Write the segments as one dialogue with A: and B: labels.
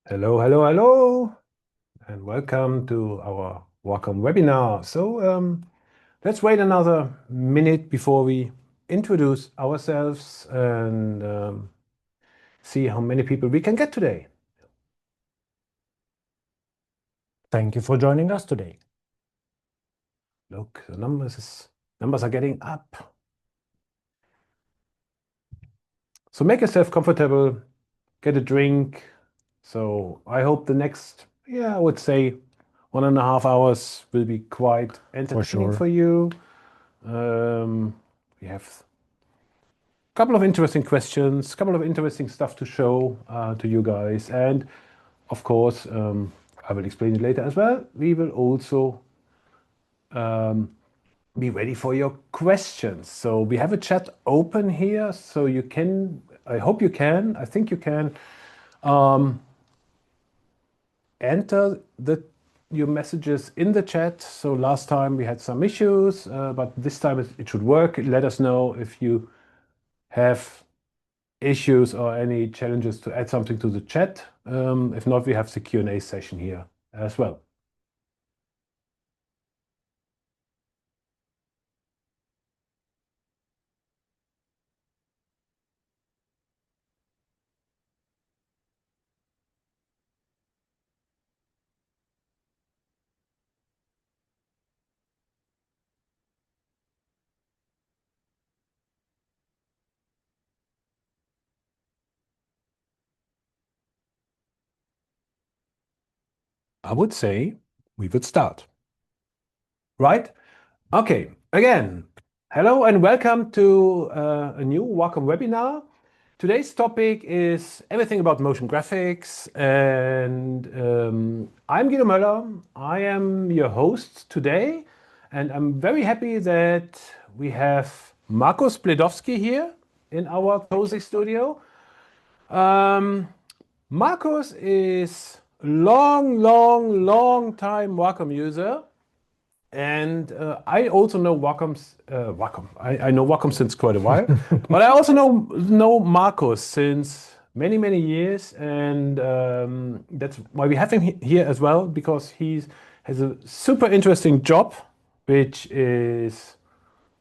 A: Hello, hello, hello, and welcome to our Wacom webinar. Let's wait another minute before we introduce ourselves and see how many people we can get today.
B: Thank you for joining us today.
A: Look, the numbers are getting up. So make yourself comfortable, get a drink. So I hope the next, I would say 1.5 hours will be quite entertaining for you. We have a couple of interesting questions, a couple of interesting stuff to show to you guys. And of course, I will explain it later as well. We will also be ready for your questions. So we have a chat open here. So you can, I hope you can, I think you can enter your messages in the chat. So last time we had some issues, but this time it should work. Let us know if you have issues or any challenges to add something to the chat. If not, we have the Q&A session here as well. I would say we would start. Right? Okay, again, hello and welcome to a new Wacom webinar. Today's topic is everything about motion graphics, and I'm Guido Möller. I am your host today, and I'm very happy that we have Markus Bledowski here in our cozy studio. Markus is long time Wacom user. And I also know Wacom. I know Wacom since quite a while, but I also know Markus since many years, and that's why we have him here as well, because he has a super interesting job, which is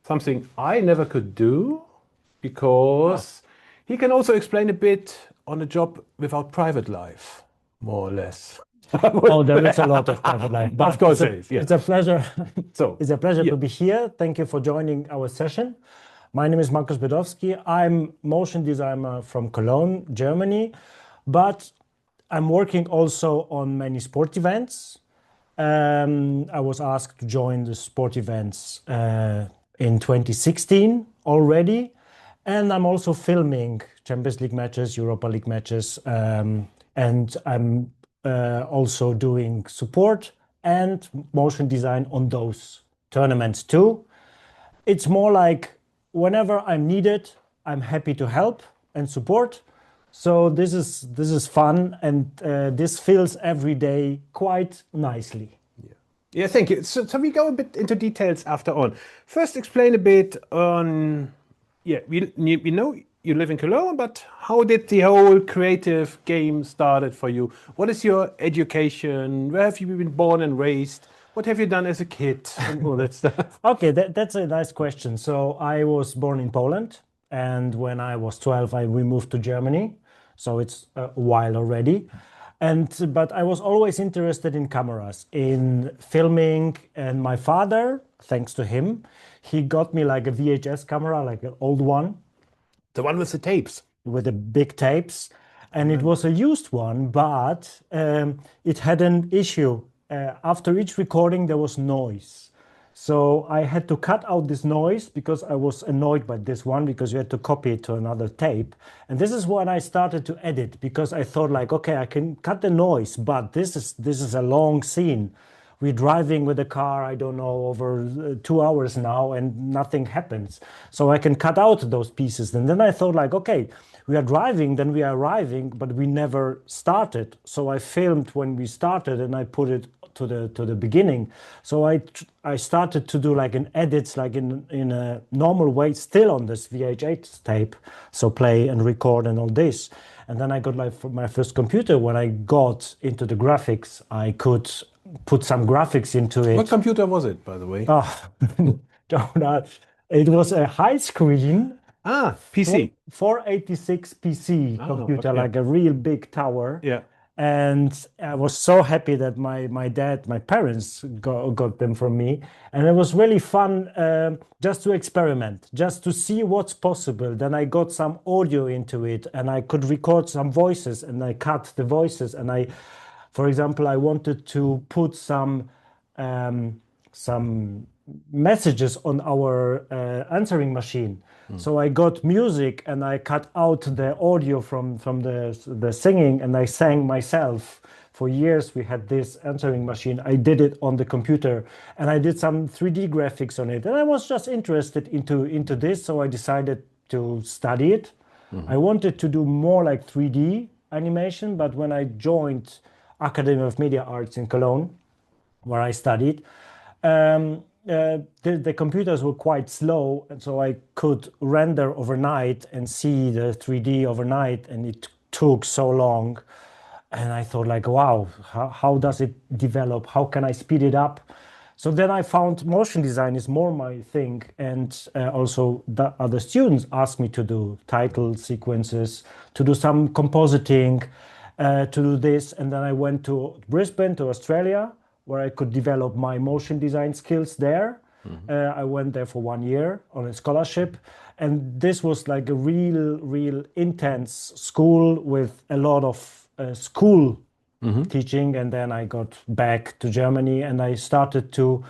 A: something I never could do, because he can also explain a bit on a job without private life, more or less.
B: Oh, there is a lot of private life. But
A: Of course, it is. Yeah.
B: It's a pleasure.
A: So
B: It's a pleasure
A: yeah.
B: to be here. Thank you for joining our session. My name is Markus Bledowski. I'm motion designer from Cologne, Germany, but I'm working also on many sport events. I was asked to join the sport events in 2016 already, and I'm also filming Champions League matches, Europa League matches, and I'm also doing support and motion design on those tournaments too. It's more like whenever I'm needed, I'm happy to help and support. So this is fun, and this feels every day quite nicely.
A: Yeah, thank you. So we go a bit into details after on. First, explain a bit on, we know you live in Cologne, but how did the whole creative game started for you? What is your education? Where have you been born and raised? What have you done as a kid and all that stuff?
B: Okay, that's a nice question. So I was born in Poland, and when I was 12, we moved to Germany. So it's a while already. But I was always interested in cameras, in filming, and my father, thanks to him, he got me like a VHS camera, like an old one
A: The one with the tapes.
B: with the big tapes, and it was a used one, but it had an issue. After each recording, there was noise. So I had to cut out this noise because I was annoyed by this one, because you had to copy it to another tape. And this is when I started to edit, because I thought like, okay, I can cut the noise, but this is a long scene. We're driving with a car, I don't know, over 2 hours now, and nothing happens. So I can cut out those pieces. And then I thought like, okay, we are driving, then we are arriving, but we never started. So I filmed when we started, and I put it to the beginning. So I started to do like an edits, like in a normal way, still on this VHS tape. So play and record and all this. And then I got like my first computer. When I got into the graphics, I could put some graphics into it.
A: What computer was it, by the way?
B: Oh, don't know. It was a high screen
A: PC.
B: 486 PC computer,
A: yeah.
B: like a real big tower.
A: Yeah.
B: And I was so happy that my parents got them from me. And it was really fun just to experiment, just to see what's possible. Then I got some audio into it and I could record some voices and I cut the voices. And for example, I wanted to put some messages on our answering machine. So I got music and I cut out the audio from the singing and I sang myself. For years we had this answering machine. I did it on the computer and I did some 3D graphics on it. And I was just interested into this, so I decided to study it. I wanted to do more like 3D animation, but when I joined Academy of Media Arts in Cologne, where I studied, the computers were quite slow, and so I could render overnight and see the 3D overnight, and it took so long. And I thought like, wow, how does it develop? How can I speed it up? So then I found motion design is more my thing. And also the other students asked me to do title sequences, to do some compositing, to do this. And then I went to Brisbane, to Australia, where I could develop my motion design skills there. I went there for 1 year on a scholarship. And this was like a real intense school with a lot of school teaching. And then I got back to Germany and I started to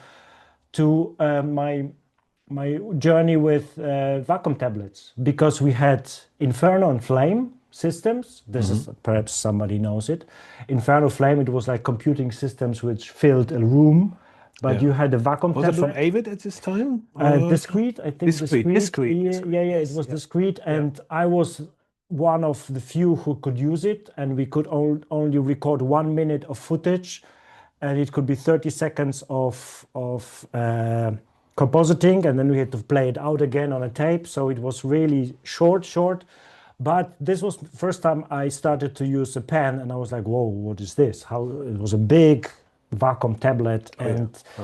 B: my journey with Wacom tablets, because we had Inferno and Flame systems. This is perhaps somebody knows it. Inferno Flame, it was like computing systems which filled a room, but you had a Wacom
A: Was
B: tablet.
A: it from Avid at this time?
B: Discrete, I think.
A: Discrete.
B: Yeah, it was discrete, and I was one of the few who could use it, and we could only record 1 minute of footage, and it could be 30 seconds of compositing, and then we had to play it out again on a tape. So it was really short. But this was the first time I started to use a pen, and I was like, whoa, what is this? How it was a big Wacom tablet.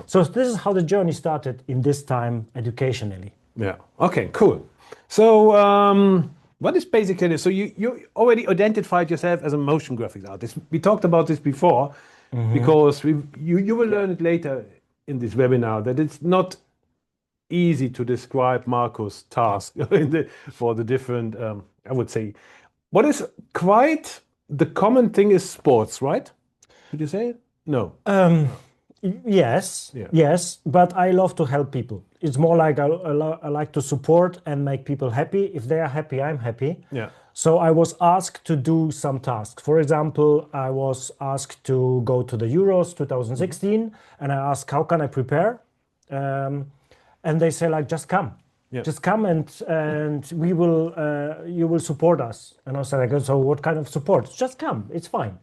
B: So this is how the journey started in this time educationally.
A: Yeah. Okay, cool. So what is basically this? So you already identified yourself as a motion graphics artist. We talked about this before because you will learn it later in this webinar that it's not easy to describe Markus' task for the different, I would say, what is quite the common thing is sports, right? Did you say it? No.
B: Yes, but I love to help people. It's more like I like to support and make people happy. If they are happy, I'm happy.
A: Yeah.
B: So I was asked to do some tasks. For example, I was asked to go to the Euros 2016, and I asked, how can I prepare? And they say like, just come.
A: Yeah.
B: Just come and we will you will support us. And I said like, so what kind of support? Just come, it's fine.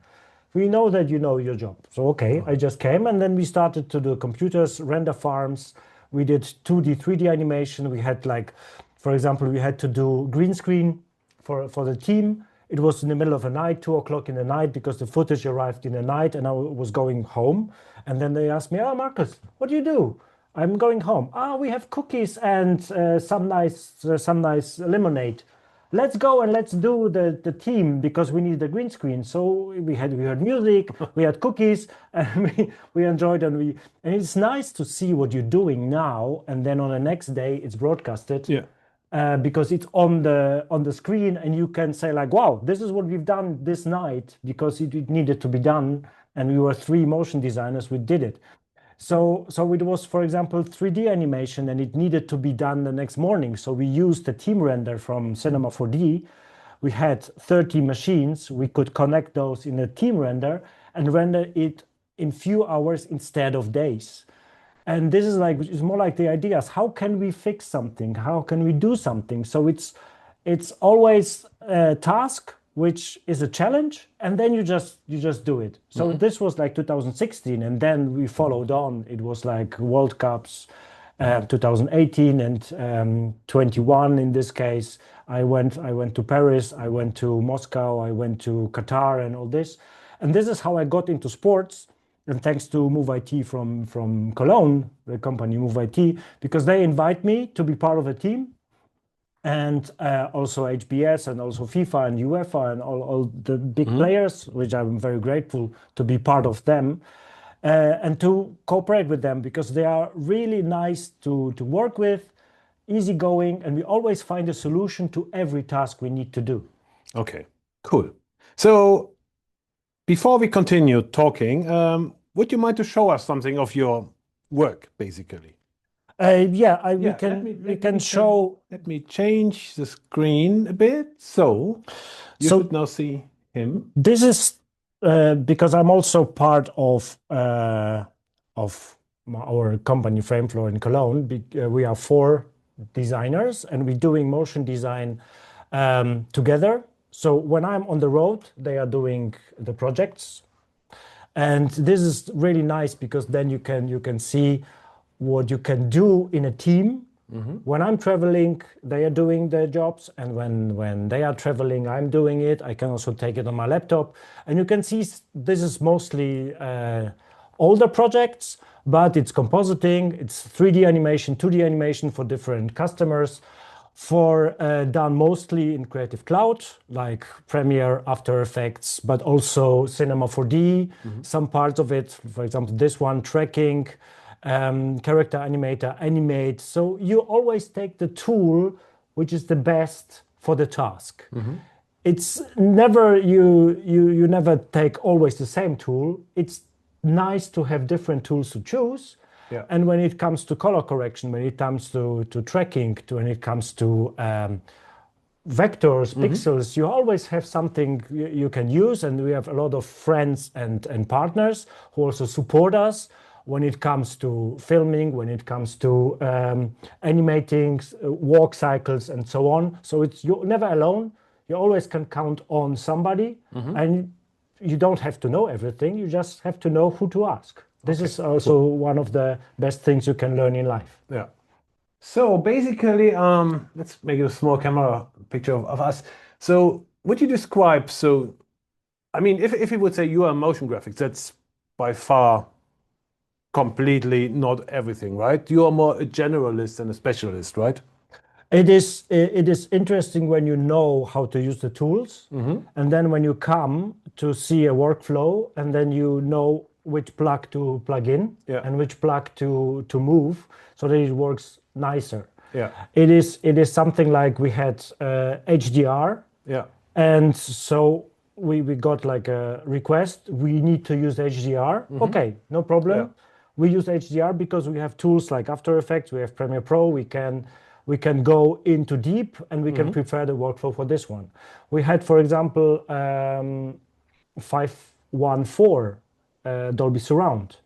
B: We know that you know your job. So okay, I just came, and then we started to do computers, render farms. We did 2D, 3D animation. We had like, for example, we had to do green screen for the team. It was in the middle of the night, 2 o'clock in the night, because the footage arrived in the night and I was going home. And then they asked me, oh, Markus, what do you do? I'm going home. We have cookies and some nice lemonade. Let's go and let's do the team, because we need the green screen. So we heard music, we had cookies, and we enjoyed, and it's nice to see what you're doing now, and then on the next day it's broadcasted.
A: Yeah.
B: Because it's on the screen, and you can say like, wow, this is what we've done this night, because it needed to be done, and we were 3 motion designers, we did it. So it was, for example, 3D animation, and it needed to be done the next morning. So we used the team render from Cinema 4D. We had 30 machines. We could connect those in a team render and render it in few hours instead of days. And this is like, it's more like the ideas. How can we fix something? How can we do something? So it's always a task, which is a challenge, and then you just do it. So this was like 2016, and then we followed on. It was like World Cups, 2018 and 21 in this case. I went to Paris, I went to Moscow, I went to Qatar and all this. And this is how I got into sports. And thanks to Move IT from Cologne, the company Move IT, because they invite me to be part of a team. And also HBS and also FIFA and UEFA and all the big players, which I'm very grateful to be part of them. And to cooperate with them because they are really nice to work with, easygoing, and we always find a solution to every task we need to do.
A: Okay, cool. So before we continue talking, would you mind to show us something of your work, basically?
B: We can show.
A: Let me change the screen a bit. So you should now see him.
B: This is because I'm also part of our company Framefloor in Cologne. We are 4 designers and we're doing motion design together. So when I'm on the road, they are doing the projects, and this is really nice because then you can see what you can do in a team. When I'm traveling, they are doing their jobs, and when they are traveling, I'm doing it. I can also take it on my laptop, and you can see this is mostly older projects, but it's compositing, it's 3D animation, 2D animation for different customers, done mostly in Creative Cloud, like Premiere, After Effects, but also Cinema 4D, some parts of it, for example, this one, tracking, character animator, animate. So you always take the tool which is the best for the task. It's never you never take always the same tool. It's nice to have different tools to choose.
A: Yeah.
B: And when it comes to color correction, when it comes to tracking, when it comes to vectors, pixels, you always have something you can use. And we have a lot of friends and partners who also support us when it comes to filming, when it comes to animating, walk cycles, and so on. So you're never alone. You always can count on somebody, and you don't have to know everything. You just have to know who to ask. This is also one of the best things you can learn in life.
A: Yeah. So basically, let's make a small camera picture of us. So would you describe, I mean, if you would say you are motion graphics, that's by far completely not everything, right? You are more a generalist than a specialist, right?
B: It is interesting when you know how to use the tools, and then when you come to see a workflow, and then you know which plug to plug in and which plug to move, so that it works nicer.
A: Yeah.
B: It is something like we had HDR.
A: Yeah.
B: And so we got like a request. We need to use HDR. Okay, no problem.
A: Yeah.
B: We use HDR because we have tools like After Effects. We have Premiere Pro. We can go into deep, and we can prepare the workflow for this one. We had, for example, 514 Dolby Surround.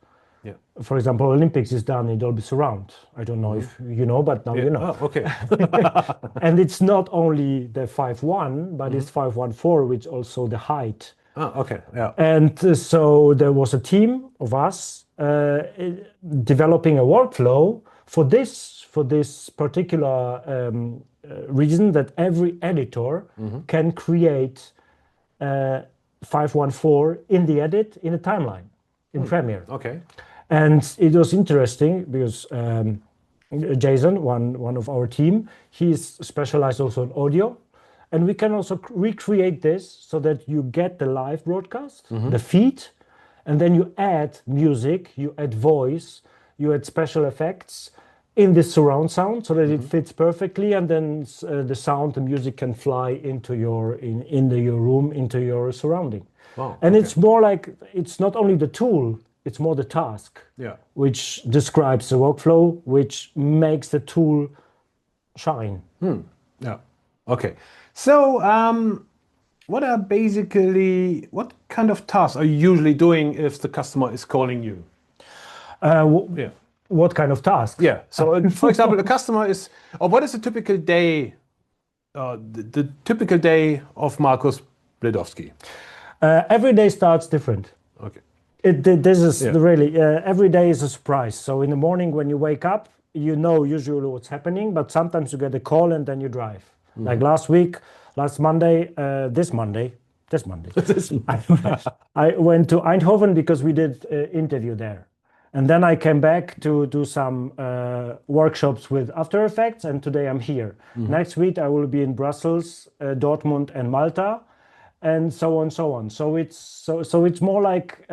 B: Yeah. For example, Olympics is done in Dolby Surround. I don't know if you know, but now you know.
A: Oh, okay.
B: And it's not only the 5.1, but it's 5.14, which also the height.
A: Oh, okay. Yeah.
B: And so there was a team of us developing a workflow for this particular reason, that every editor can create 514 in the edit in a timeline in Premiere.
A: Okay.
B: And it was interesting because Jason, one of our team, he's specialized also in audio, and we can also recreate this so that you get the live broadcast, the feed, and then you add music, you add voice, you add special effects in this surround sound so that it fits perfectly, and then the sound, the music can fly into your your room, into your surrounding.
A: Wow,
B: and it's more like, it's not only the tool, it's more the task, which describes the workflow, which makes the tool shine.
A: Yeah. Okay. So what kind of tasks are you usually doing if the customer is calling you?
B: What kind of task?
A: Yeah. So, for example, the customer is, or what is a typical day, the typical day of Markus Bledowski?
B: Every day starts different.
A: Okay.
B: This is really, every day is a surprise. So in the morning when you wake up, you know usually what's happening, but sometimes you get a call and then you drive. Like last Monday, this Monday, I went to Eindhoven because we did an interview there. And then I came back to do some workshops with After Effects, and today I'm here. Next week I will be in Brussels, Dortmund, and Malta, and so on, so on. So it's more like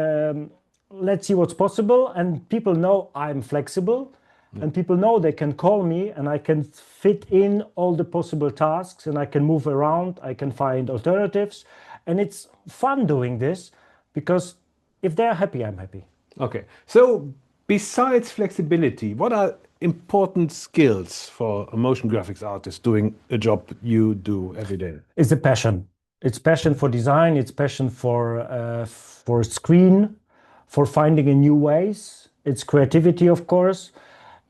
B: let's see what's possible, and people know I'm flexible, and people know they can call me, and I can fit in all the possible tasks, and I can move around, I can find alternatives, and it's fun doing this because if they're happy, I'm happy.
A: Okay. So besides flexibility, what are important skills for a motion graphics artist doing a job you do every day?
B: It's a passion. It's passion for design. It's passion for screen, for finding a new ways. It's creativity, of course.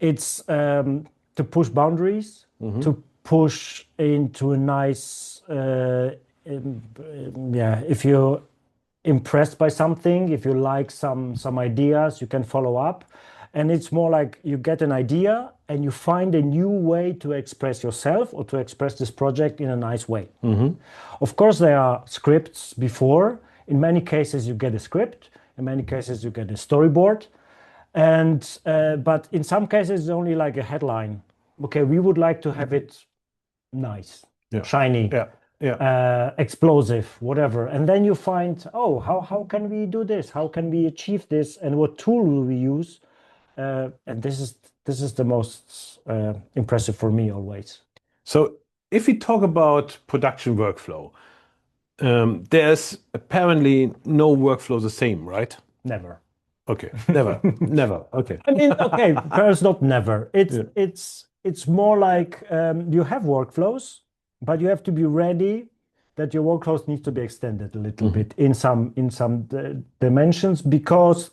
B: It's to push boundaries, to push into a nice, if you're impressed by something, if you like some ideas, you can follow up. And it's more like you get an idea and you find a new way to express yourself or to express this project in a nice way. Of course, there are scripts before. In many cases, you get a script. In many cases, you get a storyboard. And but in some cases, it's only like a headline. Okay, we would like to have it nice, shiny, explosive, whatever. And then you find, oh, how can we do this? How can we achieve this? And what tool will we use? And this is the most impressive for me always.
A: So if we talk about production workflow, there's apparently no workflow the same, right?
B: Never.
A: Okay, never, never. Okay.
B: I mean, okay, perhaps not never. It's more like you have workflows, but you have to be ready that your workflows need to be extended a little bit in some dimensions, because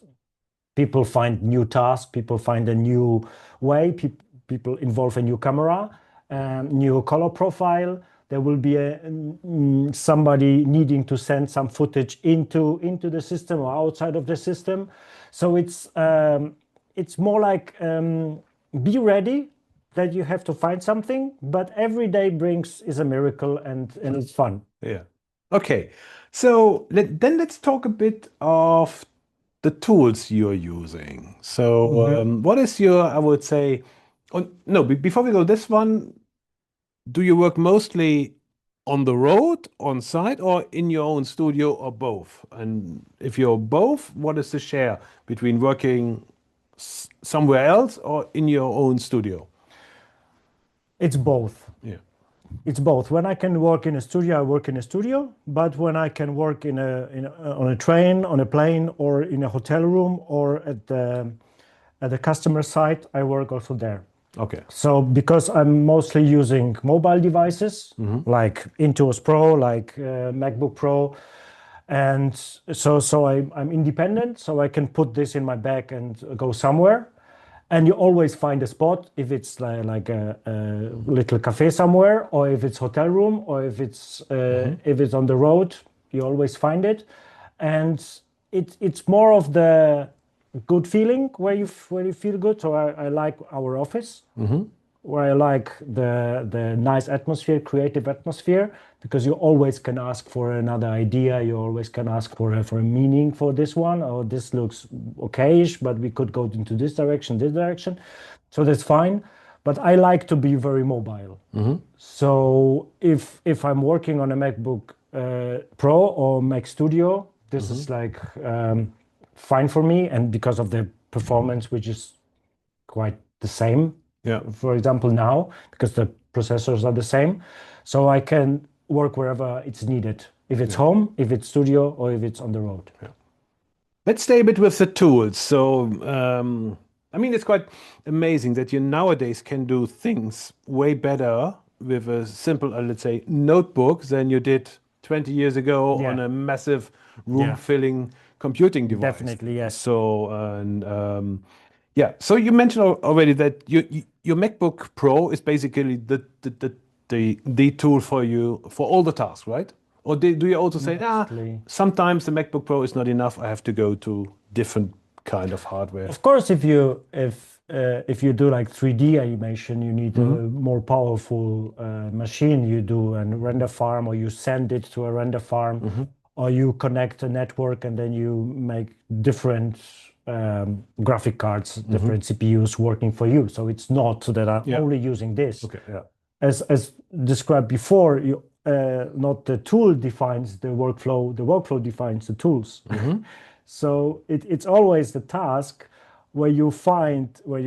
B: people find new tasks, people find a new way, people involve a new camera, new color profile. There will be somebody needing to send some footage into the system or outside of the system. So it's more like be ready that you have to find something, but every day is a miracle, and it's fun.
A: Yeah. Okay. So then let's talk a bit of the tools you're using. So what is your, I would say, no, before we go this one, do you work mostly on the road, on site, or in your own studio, or both? And if you're both, what is the share between working somewhere else or in your own studio?
B: It's both.
A: Yeah.
B: It's both. When I can work in a studio, I work in a studio. But when I can work on a train, on a plane, or in a hotel room, or at the customer site, I work also there.
A: Okay.
B: So because I'm mostly using mobile devices like Intuos Pro, like MacBook Pro, and so I'm independent. So I can put this in my bag and go somewhere. And you always find a spot, if it's like a little cafe somewhere, or if it's hotel room, or if it's on the road, you always find it. And it's more of the good feeling where you feel good. So I like our office, where I like the nice atmosphere, creative atmosphere, because you always can ask for another idea. You always can ask for a meaning for this one, or this looks okayish, but we could go into this direction. So that's fine. But I like to be very mobile. So if I'm working on a MacBook Pro or Mac Studio, this is like fine for me, and because of the performance, which is quite the same.
A: Yeah.
B: For example, now, because the processors are the same, so I can work wherever it's needed. If it's home, if it's studio, or if it's on the road.
A: Yeah. Let's stay a bit with the tools. So, I mean, it's quite amazing that you nowadays can do things way better with a simple, let's say, notebook than you did 20 years ago on a massive room-filling computing device.
B: Definitely, yes.
A: So, so you mentioned already that your MacBook Pro is basically the tool for you for all the tasks, right? Or do you also say, sometimes the MacBook Pro is not enough, I have to go to different kind of hardware?
B: Of course, if if you do like 3D animation, you need a more powerful machine. You do a render farm, or you send it to a render farm, or you connect a network and then you make different graphic cards, different CPUs working for you. So it's not that I'm only using this.
A: Okay. Yeah.
B: As described before, not the tool defines the workflow defines the tools. So it's always the task where you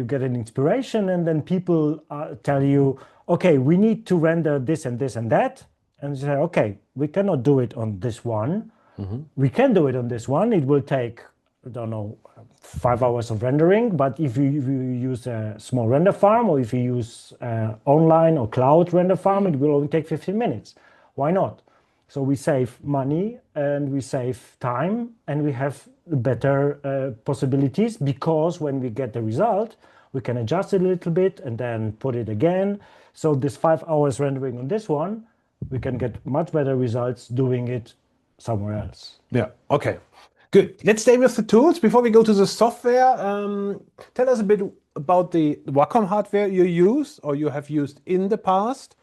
B: get an inspiration, and then people tell you, okay, we need to render this and this and that. And you say, okay, we cannot do it on this one. We can do it on this one. It will take, I don't know, 5 hours of rendering. But if you use a small render farm, or if you use online or cloud render farm, it will only take 15 minutes. Why not? So we save money and we save time, and we have better possibilities, because when we get the result, we can adjust it a little bit and then put it again. So this 5 hours rendering on this one, we can get much better results doing it somewhere else.
A: Yeah. Okay. Good. Let's stay with the tools before we go to the software. Tell us a bit about the Wacom hardware you use or you have used in the past.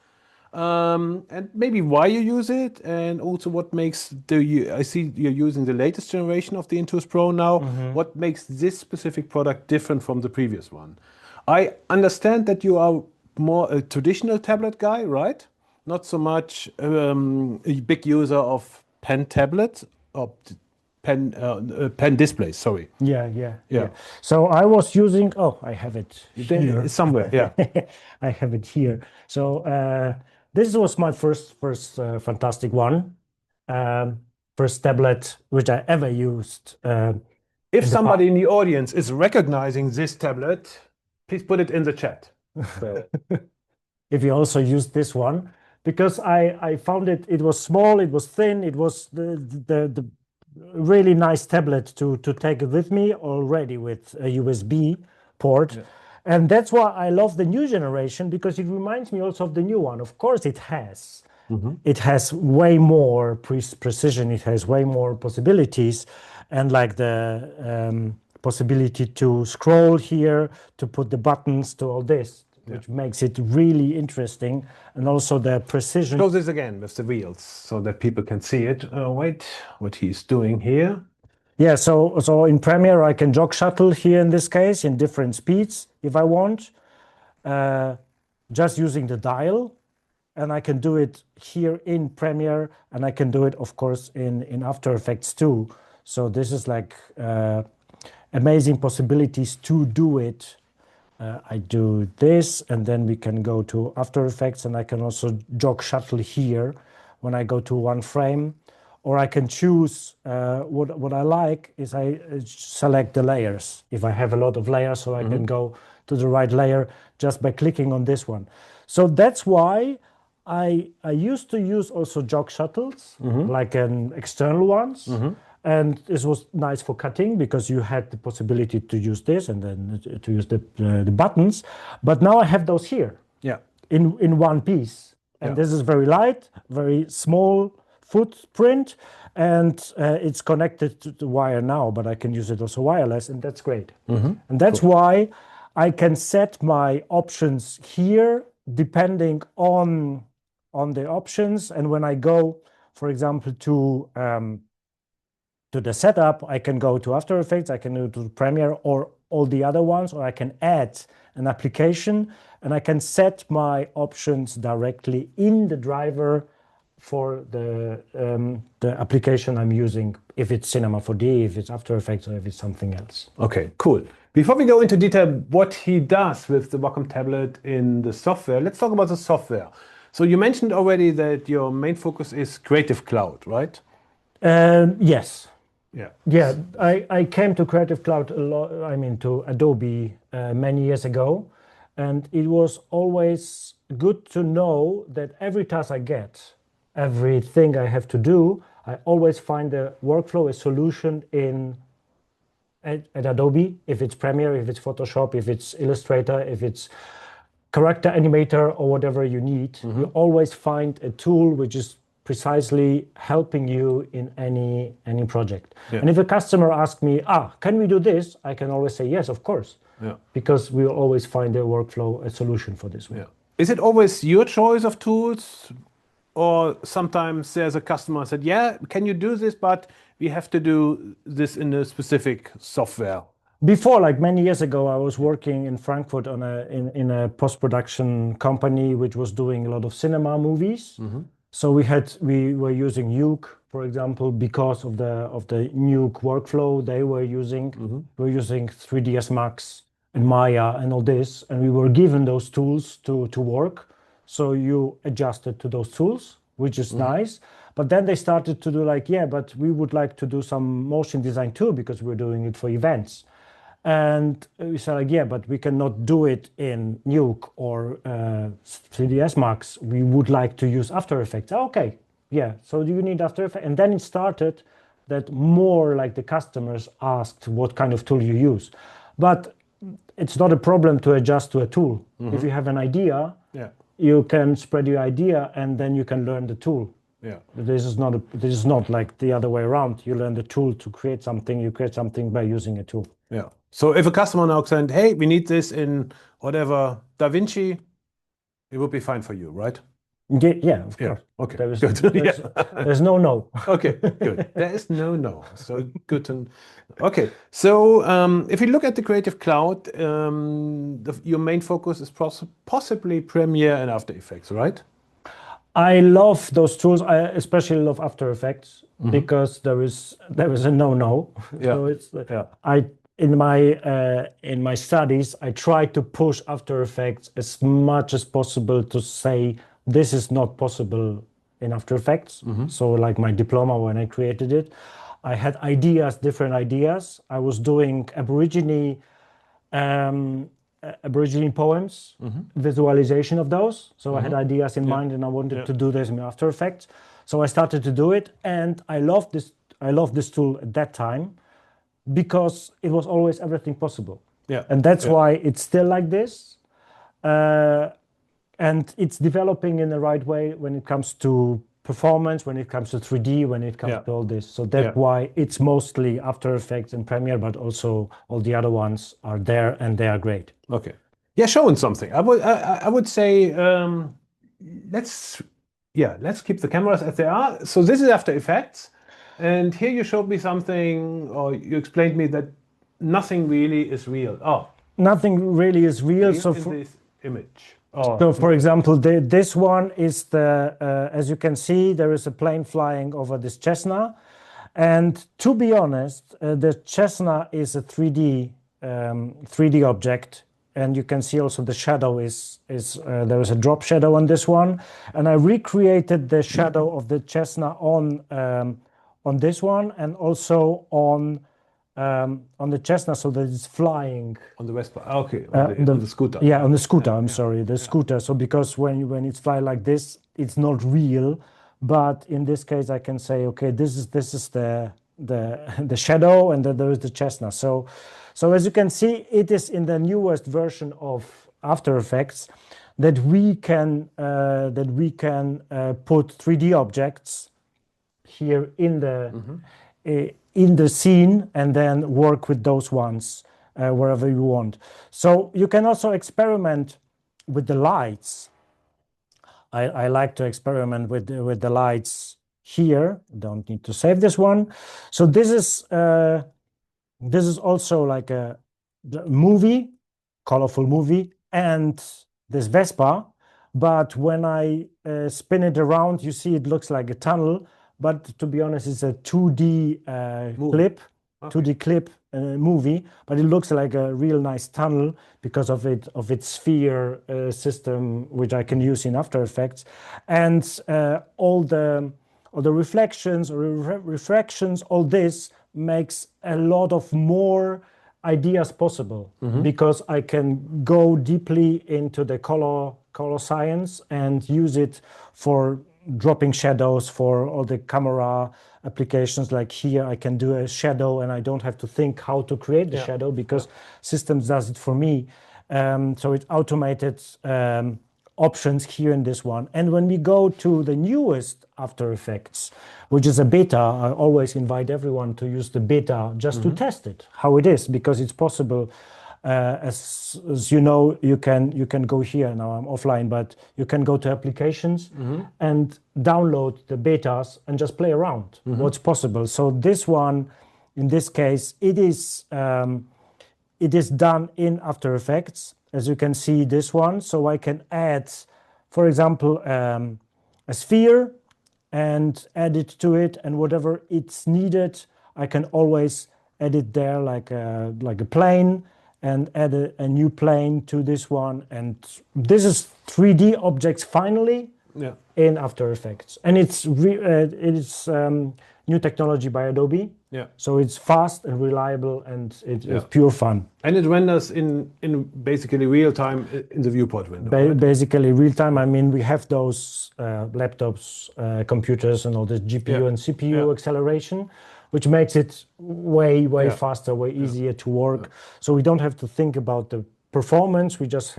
A: And maybe why you use it, and also what makes I see you're using the latest generation of the Intuos Pro now. What makes this specific product different from the previous one? I understand that you are more a traditional tablet guy, right? Not so much a big user of pen tablets or pen displays. Sorry.
B: Yeah. So I was using. Oh, I have it here
A: somewhere. Yeah.
B: I have it here. So this was my first fantastic one, first tablet which I ever used.
A: If somebody in the audience is recognizing this tablet, please put it in the chat. So.
B: If you also used this one, because I found it was small, it was thin, it was the really nice tablet to take it with me, already with a USB port. Yeah. And that's why I love the new generation, because it reminds me also of the new one. Of course, it has way more precision. It has way more possibilities, and like the possibility to scroll here, to put the buttons, to all this, which makes it really interesting. And also the precision.
A: Show this again with the wheels so that people can see it. Wait, what he's doing here.
B: Yeah, so in Premiere, I can jog shuttle here in this case in different speeds if I want, just using the dial. And I can do it here in Premiere, and I can do it, of course, in After Effects too. So this is like amazing possibilities to do it. I do this, and then we can go to After Effects, and I can also jog shuttle here when I go to one frame. Or I can choose, what I like is I select the layers. If I have a lot of layers, so I can go to the right layer just by clicking on this one. So that's why I used to use also jog shuttles, like an external ones. And this was nice for cutting, because you had the possibility to use this and then to use the buttons. But now I have those here, in one piece. And this is very light, very small footprint, and it's connected to the wire now, but I can use it also wireless, and that's great. And that's why I can set my options here depending on the options. And when I go, for example, to the setup, I can go to After Effects, I can go to Premiere or all the other ones, or I can add an application, and I can set my options directly in the driver for the application I'm using, if it's Cinema 4D, if it's After Effects, or if it's something else.
A: Okay, cool. Before we go into detail what he does with the Wacom tablet in the software, let's talk about the software. So you mentioned already that your main focus is Creative Cloud, right?
B: Yes.
A: Yeah.
B: I came to Creative Cloud a lot, to Adobe many years ago, and it was always good to know that every task I get, everything I have to do, I always find a workflow, a solution at Adobe. If it's Premiere, if it's Photoshop, if it's Illustrator, if it's character animator or whatever you need, you always find a tool which is precisely helping you in any project. And if a customer asks me, can we do this? I can always say, yes, of course. because we will always find a workflow, a solution for this one.
A: Yeah. Is it always your choice of tools? Or sometimes there's a customer said, yeah, can you do this? But we have to do this in a specific software.
B: Before, like many years ago, I was working in Frankfurt on in a post-production company which was doing a lot of cinema movies. So we were using Nuke, for example, because of the Nuke workflow they were using. We were using 3ds Max and Maya and all this, and we were given those tools to work. So you adjusted to those tools, which is nice. But then they started to do like, yeah, but we would like to do some motion design too, because we're doing it for events. And we said, like, yeah, but we cannot do it in Nuke or 3ds Max. We would like to use After Effects. Okay, yeah. So do you need After Effects? And then it started that more like the customers asked what kind of tool you use. But it's not a problem to adjust to a tool. If you have an idea, you can spread your idea and then you can learn the tool. This is not like the other way around. You learn the tool to create something. You create something by using a tool.
A: So if a customer now said, hey, we need this in whatever DaVinci, it would be fine for you, right?
B: Yeah, of course.
A: Okay,
B: good. There's no.
A: Okay, good. There is no. So good. Okay, so if you look at the Creative Cloud, your main focus is possibly Premiere and After Effects, right?
B: I love those tools. I especially love After Effects because there is a no. So it's in my studies I try to push After Effects as much as possible to say this is not possible in After Effects. So like my diploma, when I created it, I had different ideas. I was doing Aborigine poems, visualization of those. So I had ideas in mind and I wanted to do this in After Effects. So I started to do it, and I loved this tool at that time because it was always everything possible. And that's why it's still like this. And it's developing in the right way when it comes to performance, when it comes to 3D, when it comes to all this. So that's why it's mostly After Effects and Premiere, but also all the other ones are there and they are great.
A: Okay. Yeah, showing something. I would say let's keep the cameras as they are. So this is After Effects, and here you showed me something, or you explained me that nothing really is real.
B: Nothing really is real.
A: So for this image.
B: So, for example, this one is as you can see, there is a plane flying over this Cessna. And to be honest, the Cessna is a 3D object. And you can see also the shadow there is a drop shadow on this one. And I recreated the shadow of the Cessna on this one and also on the Cessna, so that it's flying
A: on the Vespa. Okay, on the scooter.
B: Yeah, on the scooter. I'm sorry, the scooter. So because when it's flying like this, it's not real. But in this case, I can say, okay, this is the shadow, and then there is the Cessna. So as you can see, it is in the newest version of After Effects that we can put 3D objects here in the scene and then work with those ones wherever you want. So you can also experiment with the lights. I like to experiment with the lights here. Don't need to save this one. So this is also like a movie, colorful movie, and this Vespa. But when I spin it around, you see it looks like a tunnel. But to be honest, it's a 2D clip, 2D clip movie. But it looks like a real nice tunnel because of its sphere system, which I can use in After Effects, and all the reflections or refractions. All this makes a lot of more ideas possible because I can go deeply into the color science and use it for dropping shadows, for all the camera applications. Like here I can do a shadow and I don't have to think how to create the shadow because systems does it for me. So it's automated options here in this one. And when we go to the newest After Effects, which is a beta, I always invite everyone to use the beta just to test it, how it is, because it's possible As you know, you can go here. Now I'm offline, but you can go to applications and download the betas and just play around. What's possible. So this one, in this case, it is done in After Effects. As you can see, this one. So I can add, for example, a sphere and add it to it, and whatever it's needed, I can always add it there, like a plane, and add a new plane to this one. And this is 3D objects finally in After Effects, and it's new technology by Adobe. So it's fast and reliable, and it's pure fun.
A: And it renders in basically real time in the viewport window. Right?
B: Basically real time. I mean, we have those laptops, computers, and all this GPU and CPU acceleration, which makes it way faster, way easier to work. So we don't have to think about the performance. We just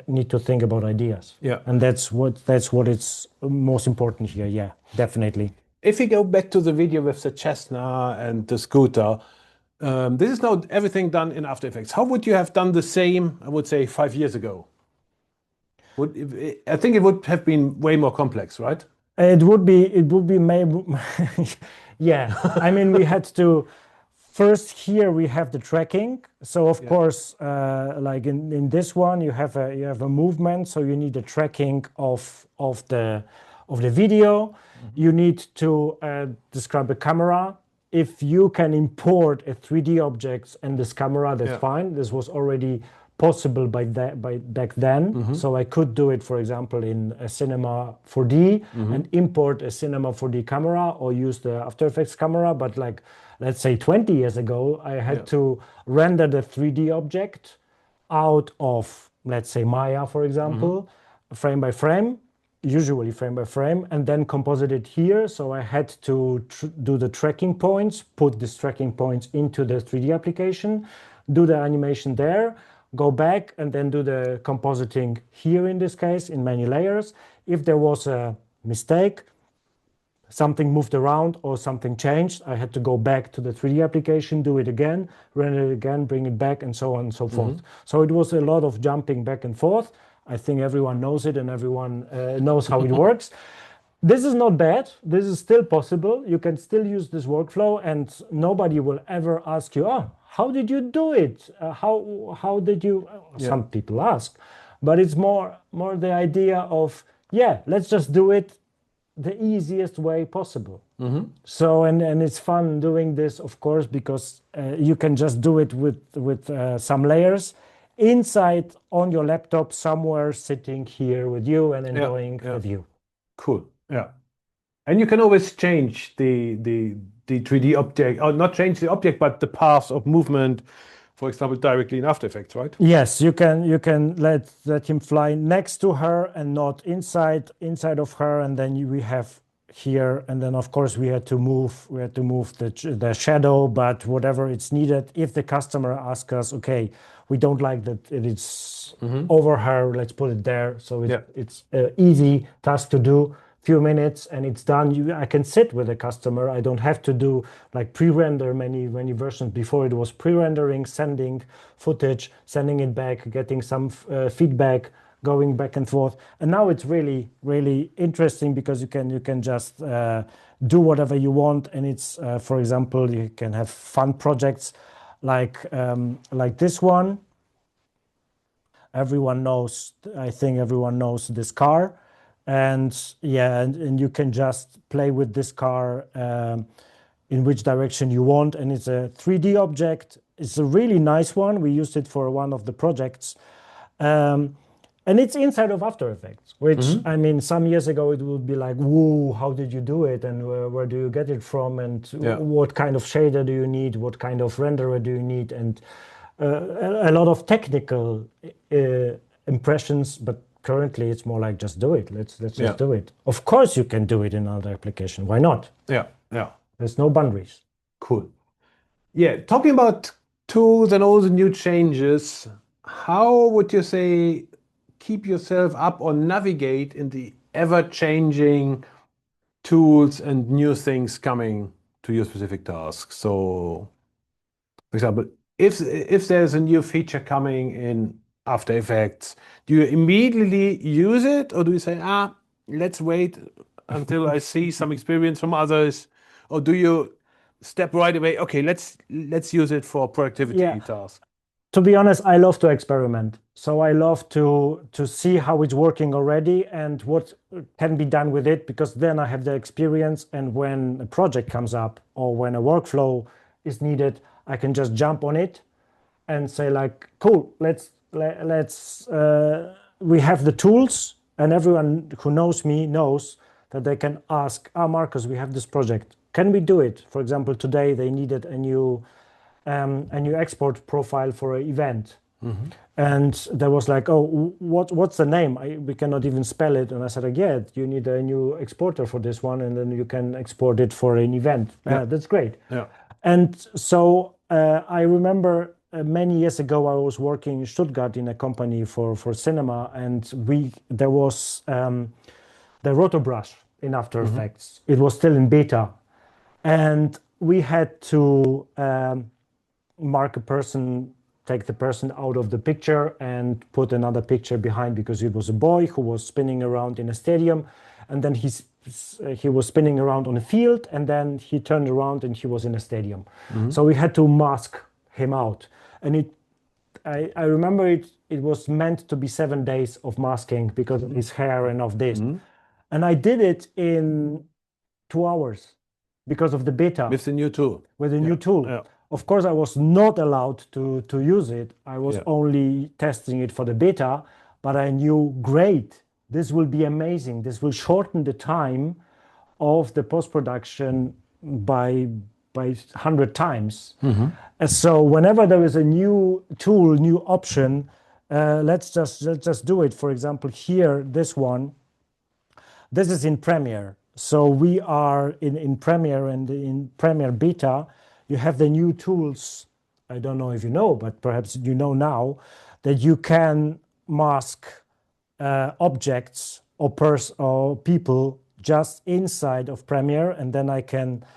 B: need to think about ideas. And that's what it's most important here. Yeah, definitely.
A: If we go back to the video with the Cessna and the scooter, this is now everything done in After Effects. How would you have done the same, I would say, 5 years ago? I think it would have been way more complex, right?
B: It would be maybe, yeah. I mean, we had to, first here we have the tracking. So of course, like in this one, you have a movement, so you need the tracking of the video. You need to describe a camera. If you can import a 3D object and this camera, that's fine. This was already possible by back then. So I could do it, for example, in a Cinema 4D and import a Cinema 4D camera or use the After Effects camera. But like, let's say 20 years ago, I had to render the 3D object out of, let's say, Maya, for example, frame by frame, usually frame by frame, and then composite it here. So I had to do the tracking points, put these tracking points into the 3D application, do the animation there, go back, and then do the compositing here in this case in many layers. If there was a mistake, something moved around or something changed, I had to go back to the 3D application, do it again, render it again, bring it back, and so on and so forth. So it was a lot of jumping back and forth. I think everyone knows it and everyone knows how it works. This is not bad. This is still possible. You can still use this workflow, and nobody will ever ask you, oh, how did you do it? How did you? Some people ask, but it's more the idea of, let's just do it the easiest way possible. So and it's fun doing this, of course, because you can just do it with some layers inside on your laptop somewhere, sitting here with you and enjoying the view.
A: Cool. Yeah. And you can always change the 3D object, or not change the object, but the paths of movement, for example, directly in After Effects, right?
B: Yes, you can let him fly next to her and not inside of her, and then we have here, and then of course we had to move the shadow, but whatever it's needed. If the customer asks us, okay, we don't like that it's over her, let's put it there. So it's an easy task to do, few minutes, and it's done. I can sit with the customer. I don't have to do like pre-render many versions. Before it was pre-rendering, sending footage, sending it back, getting some feedback, going back and forth. And now it's really, really interesting because you can just do whatever you want. And it's, for example, you can have fun projects like this one. Everyone knows, I think everyone knows this car. And and you can just play with this car in which direction you want. And it's a 3D object. It's a really nice one. We used it for one of the projects. And it's inside of After Effects, which, I mean, some years ago it would be like, whoa, how did you do it? And where do you get it from? And what kind of shader do you need? What kind of renderer do you need? And a lot of technical impressions, but currently it's more like, just do it. Let's just do it. Of course you can do it in another application. Why not?
A: Yeah.
B: There's no boundaries.
A: Cool. Yeah, talking about tools and all the new changes, how would you say keep yourself up or navigate in the ever-changing tools and new things coming to your specific task? So, for example, if there's a new feature coming in After Effects, do you immediately use it, or do you say, let's wait until I see some experience from others, or do you step right away? Okay, let's use it for productivity tasks.
B: To be honest, I love to experiment. So I love to see how it's working already and what can be done with it, because then I have the experience. And when a project comes up or when a workflow is needed, I can just jump on it and say like, cool, let's we have the tools, and everyone who knows me knows that they can ask, Marcus, we have this project. Can we do it? For example, today they needed a new export profile for an event. And there was like, oh, what's the name? We cannot even spell it. And I said, yeah, you need a new exporter for this one, and then you can export it for an event. That's great.
A: Yeah.
B: And so I remember many years ago, I was working in Stuttgart in a company for cinema, and there was the rotor brush in After Effects. It was still in beta, and we had to mark a person, take the person out of the picture and put another picture behind, because it was a boy who was spinning around in a stadium, and then he was spinning around on a field, and then he turned around and he was in a stadium. So we had to mask him out, and I remember it was meant to be 7 days of masking because of his hair and of this, and I did it in 2 hours because of the beta
A: With the new tool.
B: with a new tool.
A: Yeah.
B: Of course, I was not allowed to use it. I was only testing it for the beta, but I knew, great, this will be amazing. This will shorten the time of the post-production by 100 times. And so whenever there is a new tool, new option, let's just do it. For example, here, this one, this is in Premiere. So we are in Premiere, and in Premiere Beta, you have the new tools. I don't know if you know, but perhaps you know now, that you can mask objects or people just inside of Premiere, and then I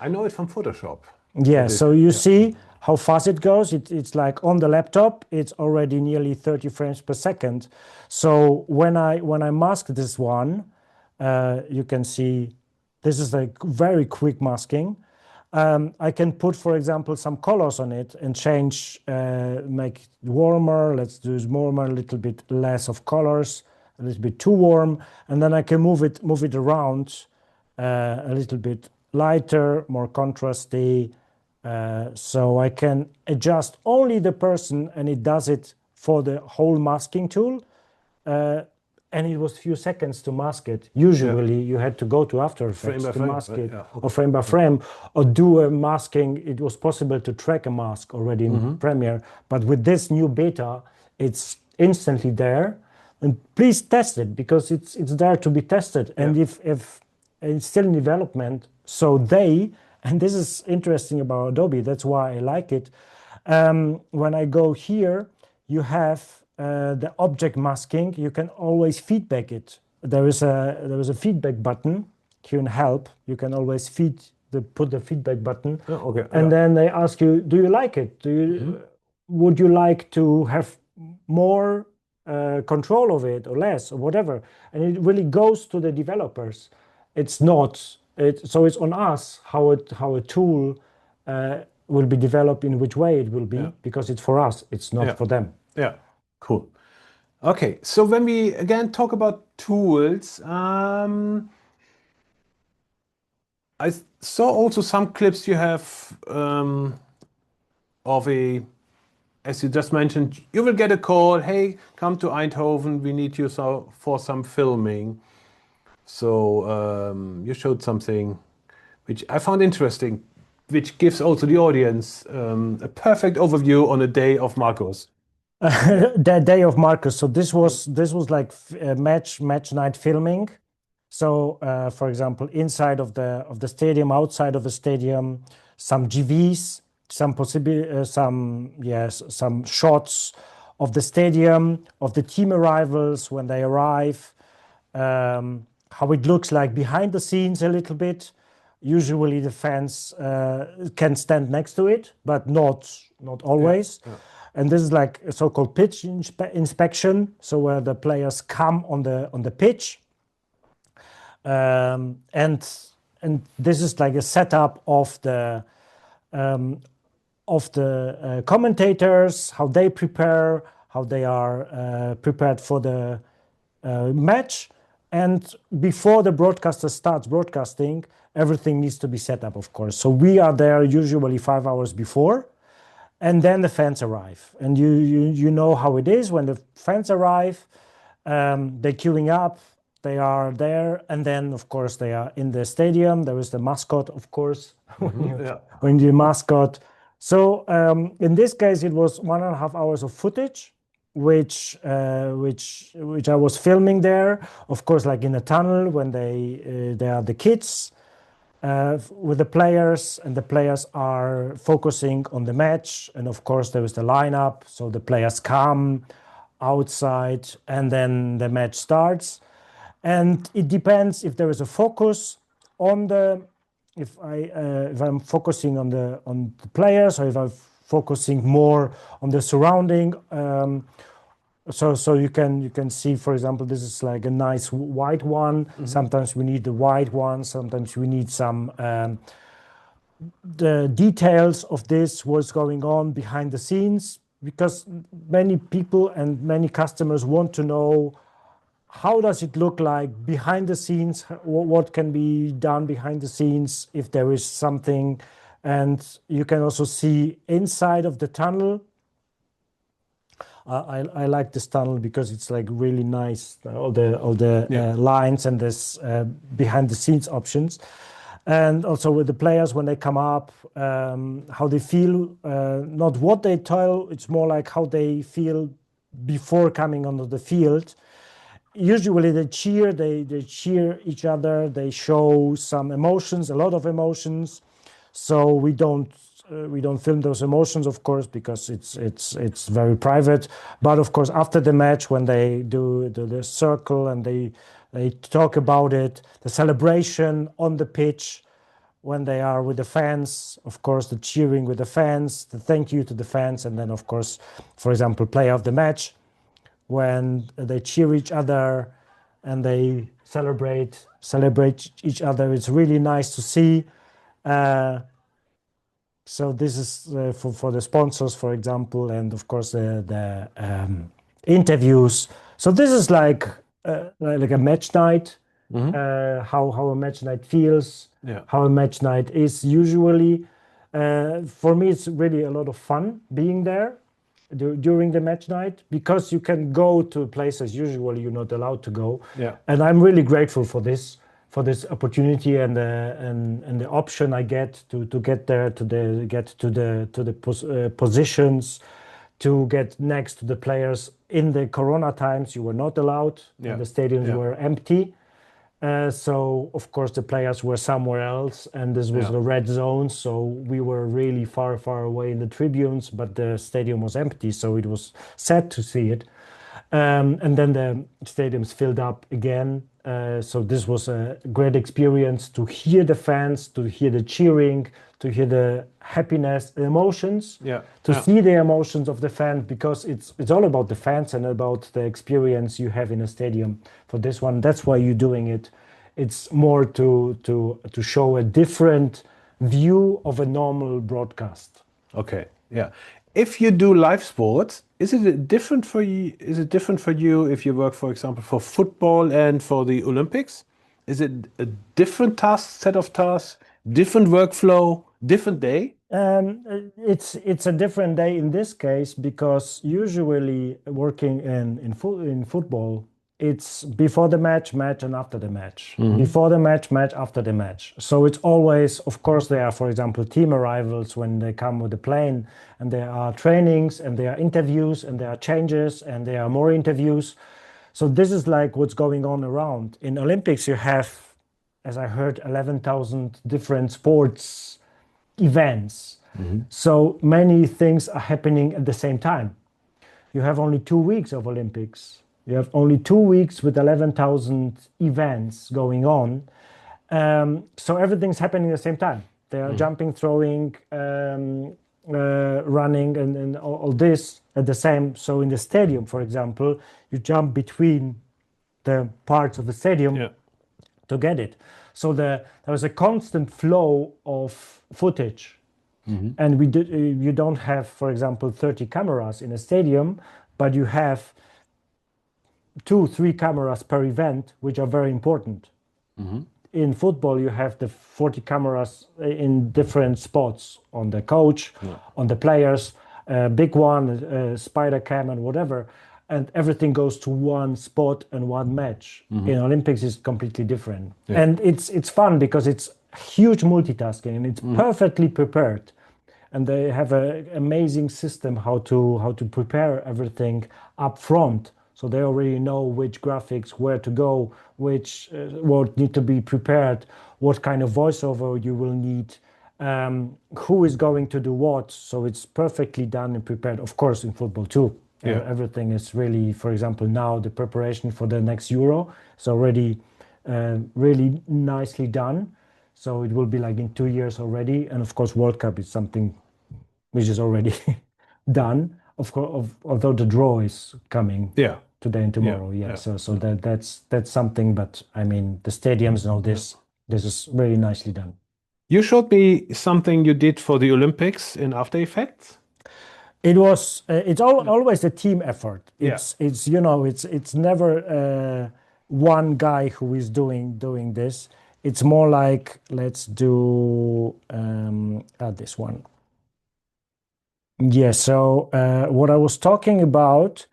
A: know it from Photoshop.
B: Yeah, so you see how fast it goes. It's like on the laptop, it's already nearly 30 frames per second. So when I mask this one, you can see this is like very quick masking. I can put, for example, some colors on it and change, make it warmer. Let's do it warmer, a little bit less of colors, a little bit too warm, and then I can move it around a little bit lighter, more contrasty. So I can adjust only the person, and it does it for the whole masking tool. And it was a few seconds to mask it. Usually you had to go to After Effects to mask it, or frame by frame, or do a masking. It was possible to track a mask already in Premiere, but with this new beta, it's instantly there. And please test it, because it's there to be tested. And if it's still in development, so and this is interesting about Adobe, that's why I like it. When I go here, you have the object masking. You can always feedback it. There is a feedback button here in Help. You can always put the feedback button, and then they ask you, do you like it? Would you like to have more control of it or less or whatever? And it really goes to the developers. So it's on us how a tool will be developed, in which way it will be, because it's for us. It's not for them.
A: Yeah. Cool. Okay, so when we again talk about tools, I saw also some clips you have of as you just mentioned, you will get a call, hey, come to Eindhoven, we need you for some filming. So you showed something which I found interesting, which gives also the audience a perfect overview on a day of Markus.
B: The day of Markus. So this was like match night filming. So for example, inside of the stadium, outside of the stadium, some GVs, some shots of the stadium, of the team arrivals when they arrive, how it looks like behind the scenes a little bit. Usually the fans can stand next to it, but not always.
A: Yeah.
B: And this is like a so-called pitch inspection, so where the players come on the pitch, and this is like a setup of the commentators, how they prepare, how they are prepared for the match. And before the broadcaster starts broadcasting, everything needs to be set up, of course. So we are there usually 5 hours before, and then the fans arrive. And you know how it is when the fans arrive, they're queuing up, they are there, and then of course they are in the stadium. There is the mascot, of course, when the mascot. So in this case, it was 1.5 hours of footage, which I was filming there. Of course, like in a tunnel when they are the kids with the players, and the players are focusing on the match. And of course, there is the lineup, so the players come outside, and then the match starts. And it depends if there is a focus on the if I'm focusing on the players, or if I'm focusing more on the surrounding. So you can see, for example, this is like a nice white one. Sometimes we need the white one. Sometimes we need some the details of this, what's going on behind the scenes, because many people and many customers want to know how does it look like behind the scenes, what can be done behind the scenes if there is something. And you can also see inside of the tunnel. I like this tunnel because it's like really nice, all the lines and this behind the scenes options. And also with the players when they come up, how they feel, not what they tell, it's more like how they feel before coming onto the field. Usually they cheer each other, they show some emotions, a lot of emotions. So we don't film those emotions, of course, because it's very private. But of course, after the match, when they do the circle and they talk about it, the celebration on the pitch, when they are with the fans, of course, the cheering with the fans, the thank you to the fans, and then of course, for example, player of the match, when they cheer each other and they celebrate each other. It's really nice to see. So this is for the sponsors, for example, and of course the interviews. So this is like a match night. How a match night feels, how a match night is usually. For me, it's really a lot of fun being there during the match night, because you can go to places usually you're not allowed to go. And I'm really grateful for this opportunity and the option I get to get there, get to the positions, to get next to the players. In the Corona times, you were not allowed. The stadiums were empty. So of course the players were somewhere else, and this was the red zone. So we were really far away in the tribunes, but the stadium was empty. So it was sad to see it. And then the stadiums filled up again. So this was a great experience to hear the fans, to hear the cheering, to hear the happiness, the emotions, to see the emotions of the fans, because it's all about the fans and about the experience you have in a stadium. For this one, that's why you're doing it. It's more to show a different view of a normal broadcast.
A: Okay, yeah. If you do live sports, is it different for you? Is it different for you if you work, for example, for football and for the Olympics? Is it a different set of tasks, different workflow, different day?
B: It's a different day in this case, because usually working in football, it's before the match, and after the match. Before the match, after the match. So it's always, of course, there are, for example, team arrivals when they come with the plane, and there are trainings, and there are interviews, and there are changes, and there are more interviews. So this is like what's going on around. In Olympics, you have, as I heard, 11,000 different sports events. So many things are happening at the same time. You have only 2 weeks of Olympics. You have only 2 weeks with 11,000 events going on. So everything's happening at the same time. They are jumping, throwing, running, and all this at the same. So in the stadium, for example, you jump between the parts of the stadium to get it. So there was a constant flow of footage. And you don't have, for example, 30 cameras in a stadium, but you have 2-3 cameras per event, which are very important. In football, you have the 40 cameras in different spots on the coach, on the players, big one, spider cam and whatever. And everything goes to one spot and one match. In Olympics, it's completely different. And it's fun because it's huge multitasking and it's perfectly prepared. And they have an amazing system how to prepare everything up front. So they already know which graphics, where to go, which what need to be prepared, what kind of voiceover you will need, who is going to do what. So it's perfectly done and prepared. Of course, in football too. Everything is really, for example, now the preparation for the next Euro is already really nicely done. So it will be like in 2 years already. And of course, World Cup is something which is already done. Of course, although the draw is coming today and tomorrow. So that's something. But I mean, the stadiums and all this is really nicely done.
A: You showed me something you did for the Olympics in After Effects.
B: It was. It's always a team effort. It's never one guy who is doing this. It's more like, let's do this one. Yeah, so what I was talking about,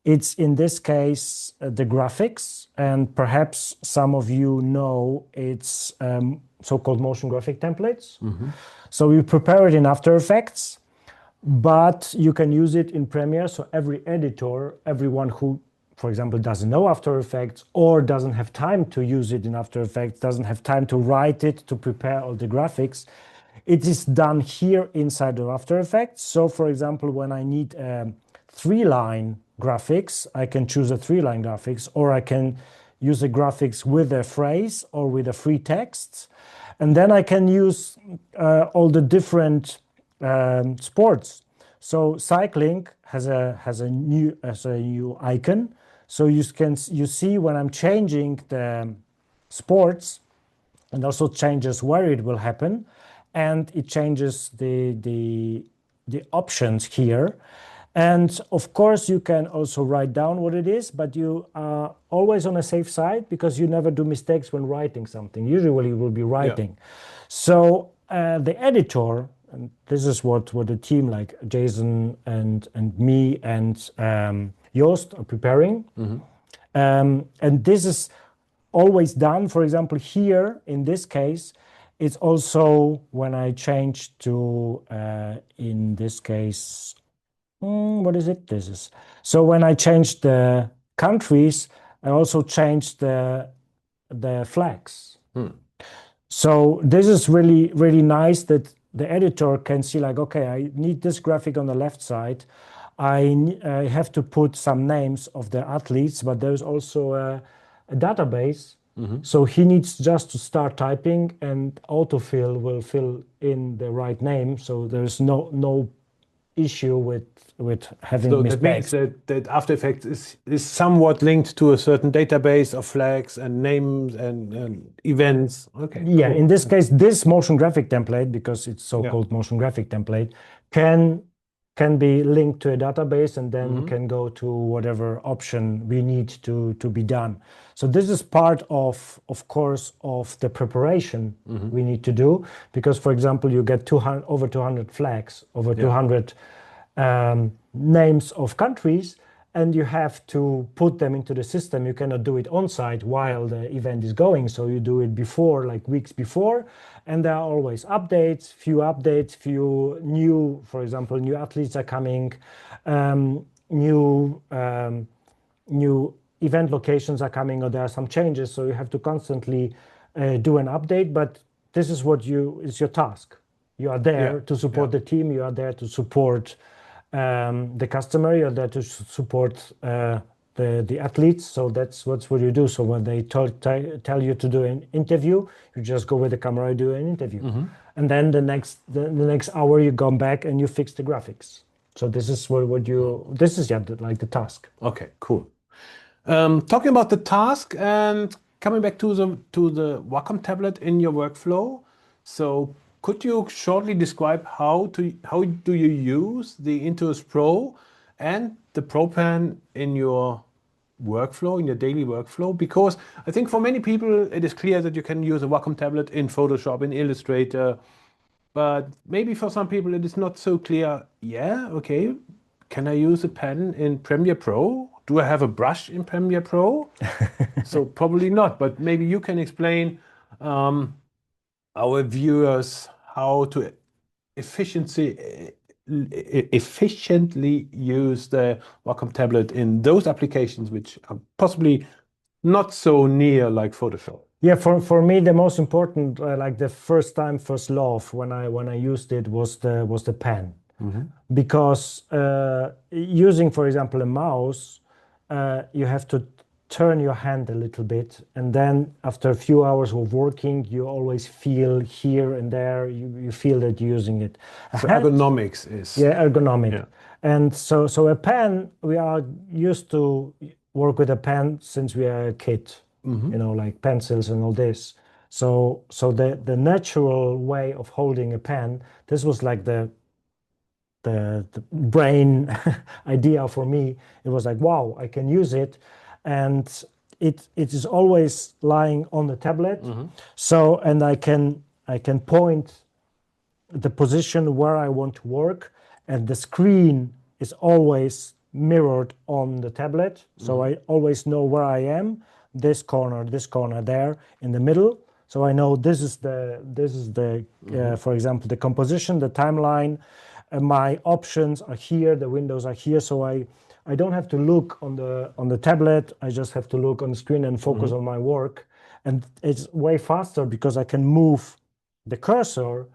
B: it's in this case the graphics, and perhaps some of you know it's so-called motion graphic templates. So we prepare it in After Effects, but you can use it in Premiere. So every editor, everyone who, for example, doesn't know After Effects or doesn't have time to use it in After Effects, doesn't have time to write it, to prepare all the graphics, it is done here inside of After Effects. So for example, when I need 3-line graphics, I can choose a 3-line graphics, or I can use the graphics with a phrase or with a free text. And then I can use all the different sports. So cycling has a new icon. So you see when I'm changing the sports, and also changes where it will happen, and it changes the options here. And of course, you can also write down what it is, but you are always on a safe side because you never do mistakes when writing something. Usually you will be writing. So the editor, and this is what the team like Jason and me and Joost are preparing. And this is always done. For example, here in this case, it's also when I change to, in this case, what is it? This is. So when I change the countries, I also change the flags. So this is really, really nice that the editor can see like, okay, I need this graphic on the left side. I have to put some names of the athletes, but there's also a database. So he needs just to start typing, and autofill will fill in the right name. So there's no issue with having mistakes.
A: That means that After Effects is somewhat linked to a certain database of flags and names and events. Okay.
B: Yeah, cool. In this case, this motion graphic template, because it's so-called motion graphic template, can be linked to a database and then can go to whatever option we need to be done. So this is part of course, of the preparation we need to do, because, for example, you get over 200 flags, over 200 names of countries, and you have to put them into the system. You cannot do it on site while the event is going. So you do it before, like weeks before, and there are always updates, few new, for example, new athletes are coming, new event locations are coming, or there are some changes. So you have to constantly do an update, but this is is your task. You are there to support the team. You are there to support the customer. You're there to support the athletes. So that's what you do. So when they tell you to do an interview, you just go with the camera and do an interview. And then the next hour you come back and you fix the graphics. So this is this is like the task.
A: Okay, cool. Talking about the task and coming back to the Wacom tablet in your workflow. So could you shortly describe how do you use the Intuos Pro and the Pro Pen in your workflow, in your daily workflow? Because I think for many people it is clear that you can use a Wacom tablet in Photoshop, in Illustrator, but maybe for some people it is not so clear. Yeah, okay, can I use a pen in Premiere Pro? Do I have a brush in Premiere Pro? So probably not, but maybe you can explain our viewers how to efficiently use the Wacom tablet in those applications which are possibly not so near like Photoshop.
B: Yeah, for me the most important, like the first love when I used it was the pen, because using, for example, a mouse, you have to turn your hand a little bit, and then after a few hours of working, you always feel here and there, you feel that you're using it.
A: So ergonomics is...
B: Yeah, ergonomic. Yeah. And so a pen, we are used to work with a pen since we are a kid, you know, like pencils and all this. So the natural way of holding a pen, this was like the brain idea for me. It was like, wow, I can use it. And it is always lying on the tablet. So, and I can point the position where I want to work, and the screen is always mirrored on the tablet. So I always know where I am, this corner there in the middle. So I know this is the for example, the composition, the timeline, my options are here, the windows are here. So I don't have to look on the tablet. I just have to look on the screen and focus on my work. And it's way faster because I can move the cursor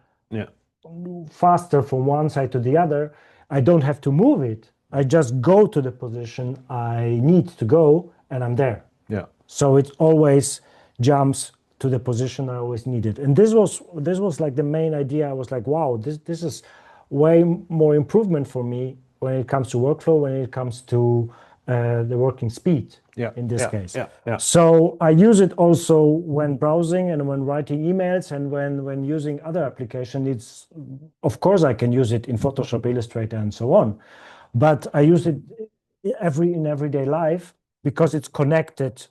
B: faster from one side to the other. I don't have to move it. I just go to the position I need to go and I'm there.
A: Yeah.
B: So it always jumps to the position I always needed. And this was like the main idea. I was like, wow, this is way more improvement for me when it comes to workflow, when it comes to the working speed in this case. So I use it also when browsing and when writing emails and when using other applications. It's, of course, I can use it in Photoshop, Illustrator, and so on. But I use it in everyday life because it's connected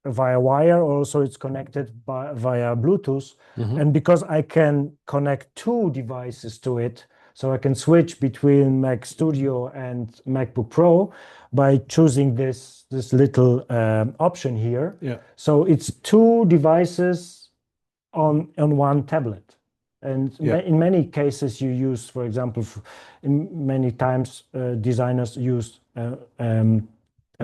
B: via wire. Also, it's connected via Bluetooth. And because I can connect two devices to it, so I can switch between Mac Studio and MacBook Pro by choosing this little option here. Yeah. So it's two devices on one tablet. And in many cases you use, for example, in many times designers use a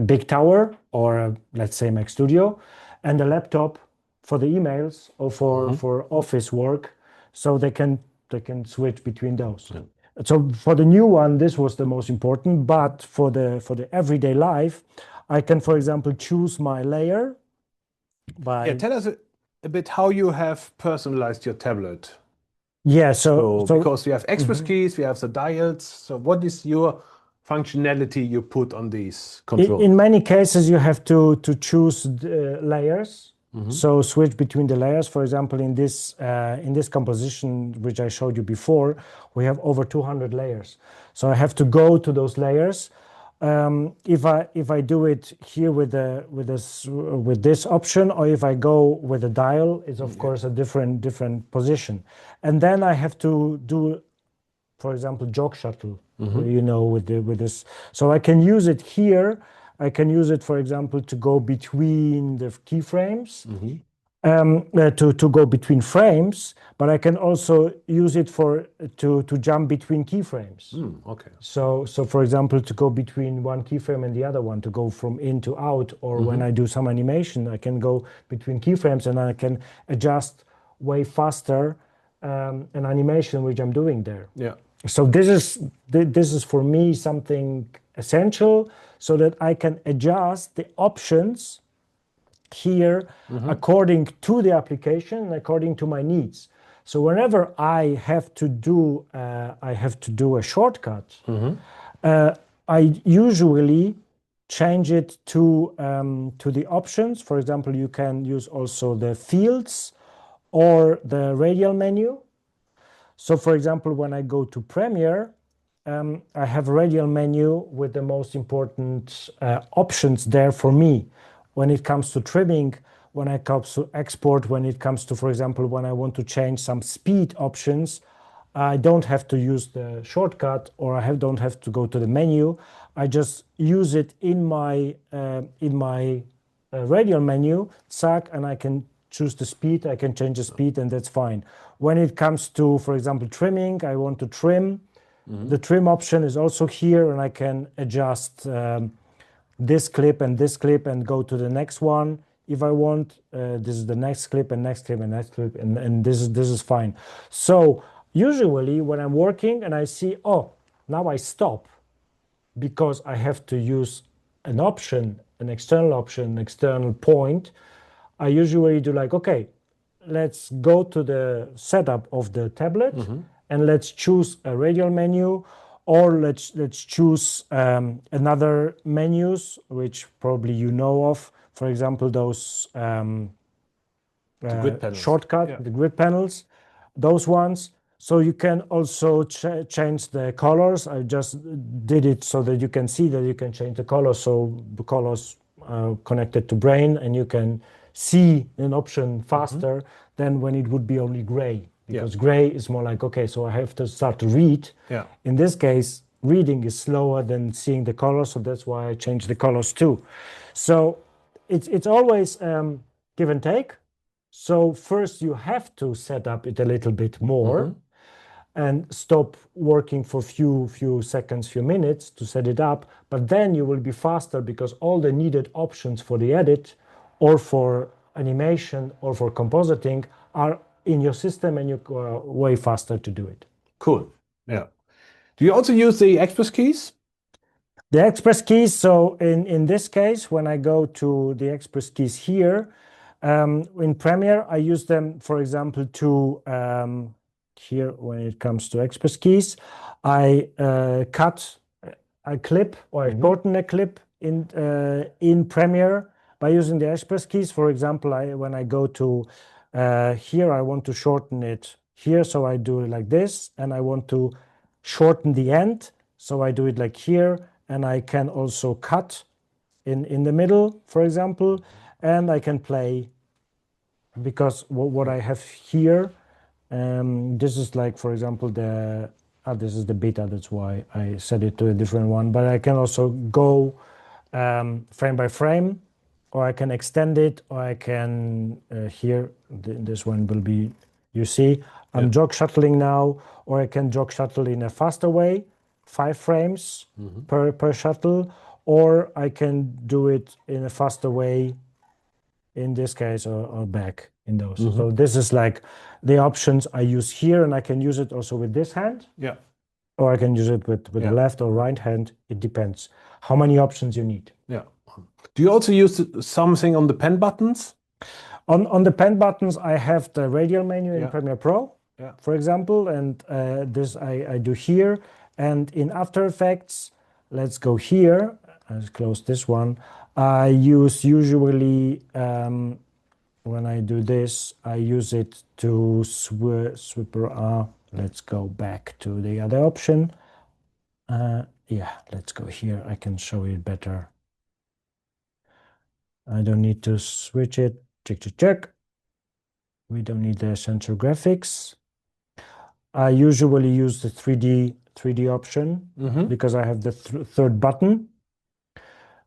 B: big tower or let's say Mac Studio and a laptop for the emails or for office work, so they can switch between those. Yeah. So for the new one, this was the most important. But for the everyday life, I can, for example, choose my layer.
A: Tell us a bit how you have personalized your tablet.
B: Yeah, so
A: because we have express keys, we have the dials. So what is your functionality you put on these controls?
B: In many cases, you have to choose layers. So switch between the layers. For example, in this composition, which I showed you before, we have over 200 layers. So I have to go to those layers. If I do it here with this option, or if I go with a dial, it's of course a different position. And then I have to do, for example, jog shuttle, you know, with this. So I can use it here. I can use it, for example, to go between the keyframes, to go between frames, but I can also use it to jump between keyframes.
A: Okay.
B: So for example, to go between one keyframe and the other one, to go from in to out, or when I do some animation, I can go between keyframes and I can adjust way faster an animation which I'm doing there.
A: Yeah.
B: So this is for me something essential so that I can adjust the options here according to the application and according to my needs. So whenever I have to do a shortcut, I usually change it to the options. For example, you can use also the fields or the radial menu. So for example, when I go to Premiere, I have a radial menu with the most important options there for me. When it comes to trimming, when it comes to export, when it comes to, for example, when I want to change some speed options, I don't have to use the shortcut, or don't have to go to the menu. I just use it in my radial menu, and I can choose the speed. I can change the speed, and that's fine. When it comes to, for example, trimming, I want to trim. The trim option is also here, and I can adjust this clip and go to the next one if I want. This is the next clip and next clip and next clip, and this is fine. So usually when I'm working and I see, oh, now I stop because I have to use an option, an external point, I usually do like, okay, let's go to the setup of the tablet and let's choose a radial menu, or let's choose another menus, which probably you know of. For example, those
A: The grid panels.
B: shortcut, the grid panels, those ones. So you can also change the colors. I just did it so that you can see that you can change the colors. So the colors are connected to brain, and you can see an option faster than when it would be only gray. Because gray is more like, okay, so I have to start to read.
A: Yeah.
B: In this case, reading is slower than seeing the colors, so that's why I changed the colors too. So it's always give and take. So first you have to set up it a little bit more and stop working for few seconds, few minutes to set it up. But then you will be faster because all the needed options for the edit or for animation or for compositing are in your system, and you're way faster to do it.
A: Cool. Yeah. Do you also use the Express keys?
B: The Express keys, so in this case, when I go to the Express keys here, in Premiere, I use them, for example, to, here, when it comes to Express keys, I cut a clip, or I shorten a clip in Premiere by using the Express keys. For example, when I go to here, I want to shorten it here, so I do it like this, and I want to shorten the end, so I do it like here, and I can also cut in the middle, for example, and I can play, because what I have here, this is like, for example, this is the beta, that's why I set it to a different one, but I can also go frame by frame, or I can extend it, or I can, here, this one will be, you see, I'm jog shuttling now, or I can jog shuttle in a faster way, 5 frames per shuttle, or I can do it in a faster way, in this case, or back in those. So this is like the options I use here, and I can use it also with this hand.
A: Yeah.
B: Or I can use it with the left or right hand. It depends how many options you need.
A: Yeah. Do you also use something on the pen buttons?
B: On the pen buttons, I have the radial menu in Premiere Pro, for example, and this I do here. And in After Effects, let's go here. Let's close this one. I use usually, when I do this, I use it to let's go back to the other option. Yeah, let's go here. I can show it better. I don't need to switch it. Check. We don't need the sensor graphics. I usually use the 3D option because I have the third button.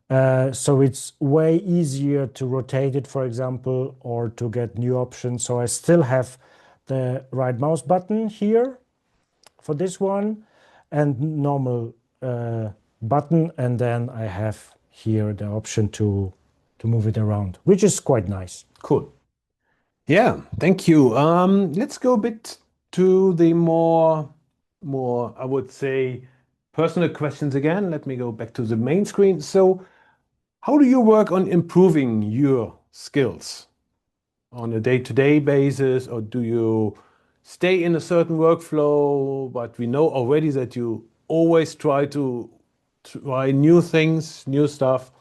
B: So it's way easier to rotate it, for example, or to get new options. So I still have the right mouse button here for this one, and normal button, and then I have here the option to move it around, which is quite nice.
A: Cool. Yeah, thank you. Let's go a bit to the more, I would say, personal questions again. Let me go back to the main screen. So, how do you work on improving your skills on a day-to-day basis, or do you stay in a certain workflow? But we know already that you always try to try new things, new stuff.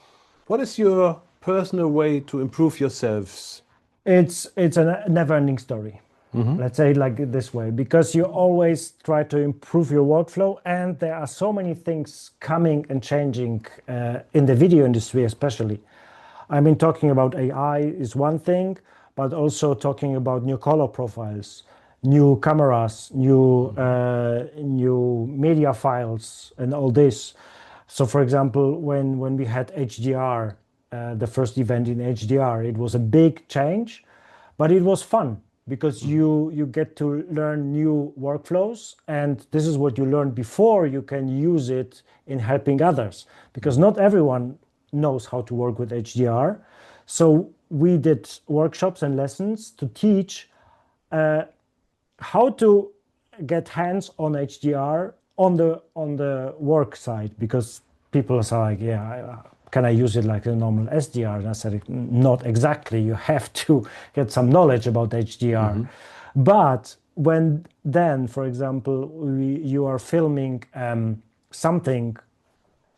A: What is your personal way to improve yourselves?
B: It's a never-ending story. Let's say it like this way, because you always try to improve your workflow, and there are so many things coming and changing in the video industry, especially. I mean, talking about AI is one thing, but also talking about new color profiles, new cameras, new media files, and all this. So, for example, when we had HDR, the first event in HDR, it was a big change, but it was fun because you get to learn new workflows, and this is what you learned before. You can use it in helping others, because not everyone knows how to work with HDR. So we did workshops and lessons to teach how to get hands on HDR on the work side, because people are like, yeah, can I use it like a normal SDR? And I said, not exactly. You have to get some knowledge about HDR. But when then, for example, you are filming something,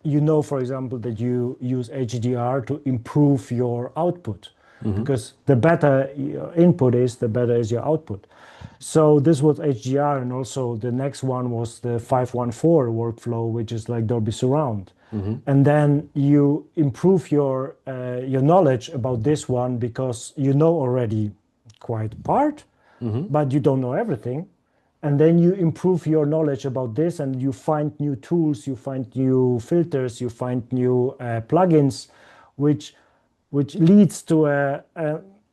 B: you know, for example, that you use HDR to improve your output, because the better your input is, the better is your output. So this was HDR, and also the next one was the 514 workflow, which is like Dolby Surround. And then you improve your knowledge about this one, because you know already quite part, but you don't know everything. And then you improve your knowledge about this, and you find new tools, you find new filters, you find new plugins, which leads to a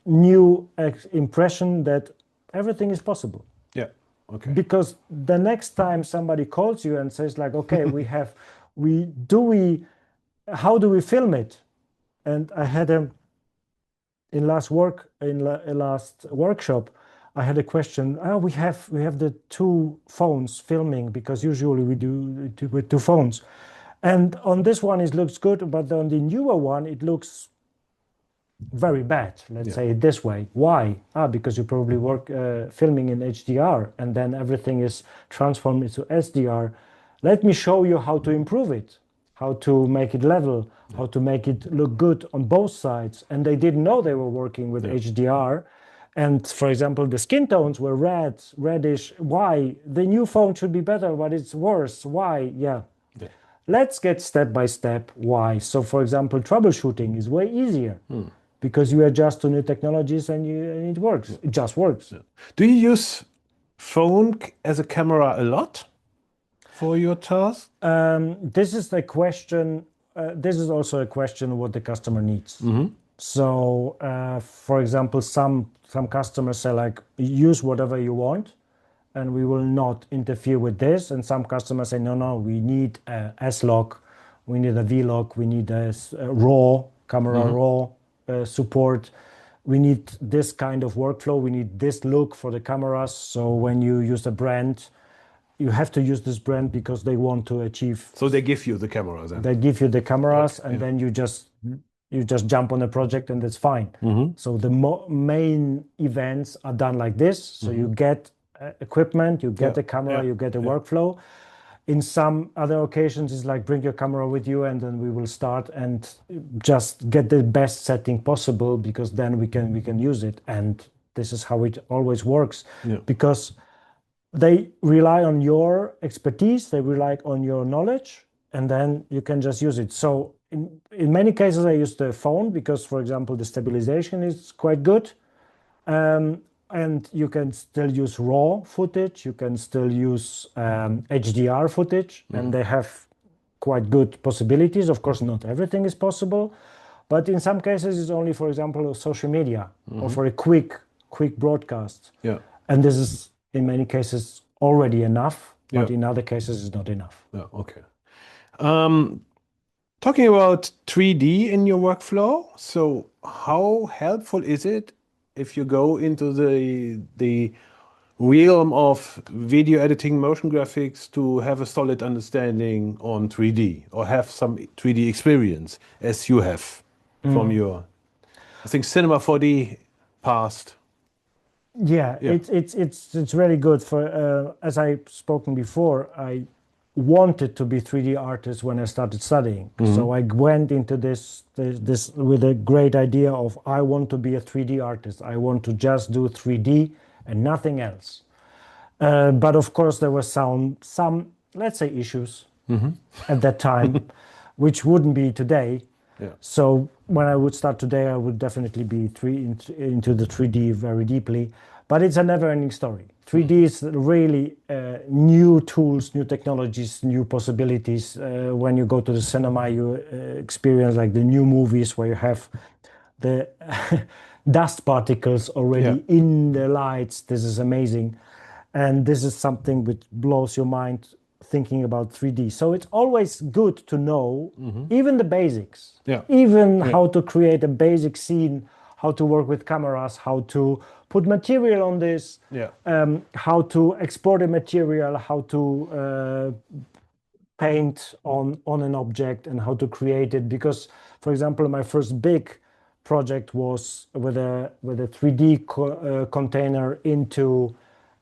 B: new impression that everything is possible.
A: Yeah. Okay.
B: Because the next time somebody calls you and says like, okay, how do we film it? And I had last workshop, I had a question. We have the two phones filming, because usually we do it with two phones. And on this one it looks good, but on the newer one it looks very bad. Let's say it this way. Why? Because you probably work filming in HDR, and then everything is transformed into SDR. Let me show you how to improve it, how to make it level, how to make it look good on both sides. And they didn't know they were working with HDR. And for example, the skin tones were reddish. Why? The new phone should be better, but it's worse. Why? Yeah. Let's get step by step why. So for example, troubleshooting is way easier, because you adjust to new technologies, and it works. It just works.
A: Do you use phone as a camera a lot for your task?
B: This is the question. This is also a question what the customer needs. So, for example, some customers say like, use whatever you want, and we will not interfere with this. And some customers say, no, we need a S-Log, we need a V-Log, we need a RAW, camera RAW support. We need this kind of workflow. We need this look for the cameras. So when you use a brand, you have to use this brand because they want to achieve.
A: So they give you the cameras.
B: They give you the cameras, and then you just jump on a project, and that's fine. So the main events are done like this. So you get equipment, you get a camera, you get a workflow. In some other occasions, it's like, bring your camera with you, and then we will start and just get the best setting possible, because then we can use it. And this is how it always works, because they rely on your expertise, they rely on your knowledge, and then you can just use it. So in many cases, I use the phone because, for example, the stabilization is quite good. And you can still use raw footage, you can still use HDR footage, and they have quite good possibilities. Of course, not everything is possible, but in some cases it's only, for example, social media or for a quick broadcast. And this is, in many cases, already enough, but in other cases it's not enough.
A: Okay. Talking about 3D in your workflow, so how helpful is it if you go into the realm of video editing, motion graphics to have a solid understanding on 3D or have some 3D experience as you have from your, I think, Cinema 4D past.
B: Yeah,
A: Yeah.
B: it's very good for as I spoken before, I wanted to be 3D artist when I started studying. So I went into this with a great idea of I want to be a 3D artist. I want to just do 3D and nothing else. But of course there were some let's say issues at that time, which wouldn't be today.
A: Yeah.
B: So when I would start today, I would definitely be into the 3D very deeply. But it's a never-ending story. 3D is really new tools, new technologies, new possibilities. When you go to the cinema, you experience like the new movies where you have the dust particles already in the lights. This is amazing. And this is something which blows your mind thinking about 3D. So it's always good to know even the basics, even how to create a basic scene, how to work with cameras, how to put material on this, how to export a material, how to paint on an object and how to create it. Because, for example, my first big project was with a 3D container into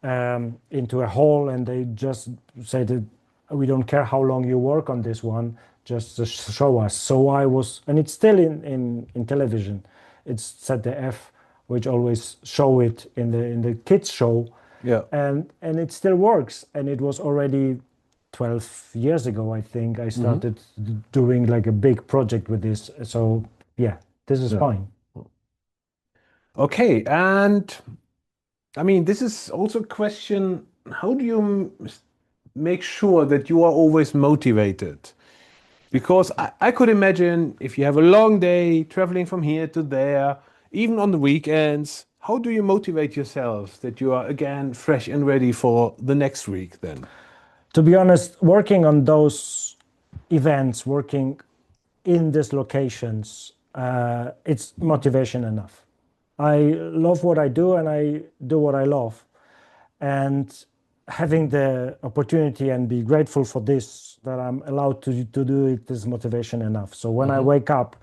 B: a hole, and they just said that we don't care how long you work on this one, just show us. So I was, and it's still in television. It's ZDF, which always show it in the kids show.
A: Yeah.
B: And it still works. And it was already 12 years ago, I think, I started doing like a big project with this. So yeah, this is fine.
A: Okay, and I mean, this is also a question, how do you make sure that you are always motivated? Because I could imagine if you have a long day traveling from here to there, even on the weekends, how do you motivate yourself that you are again fresh and ready for the next week then?
B: To be honest, working on those events, working in these locations, it's motivation enough. I love what I do and I do what I love. And having the opportunity and be grateful for this, that I'm allowed to do it, is motivation enough. So when I wake up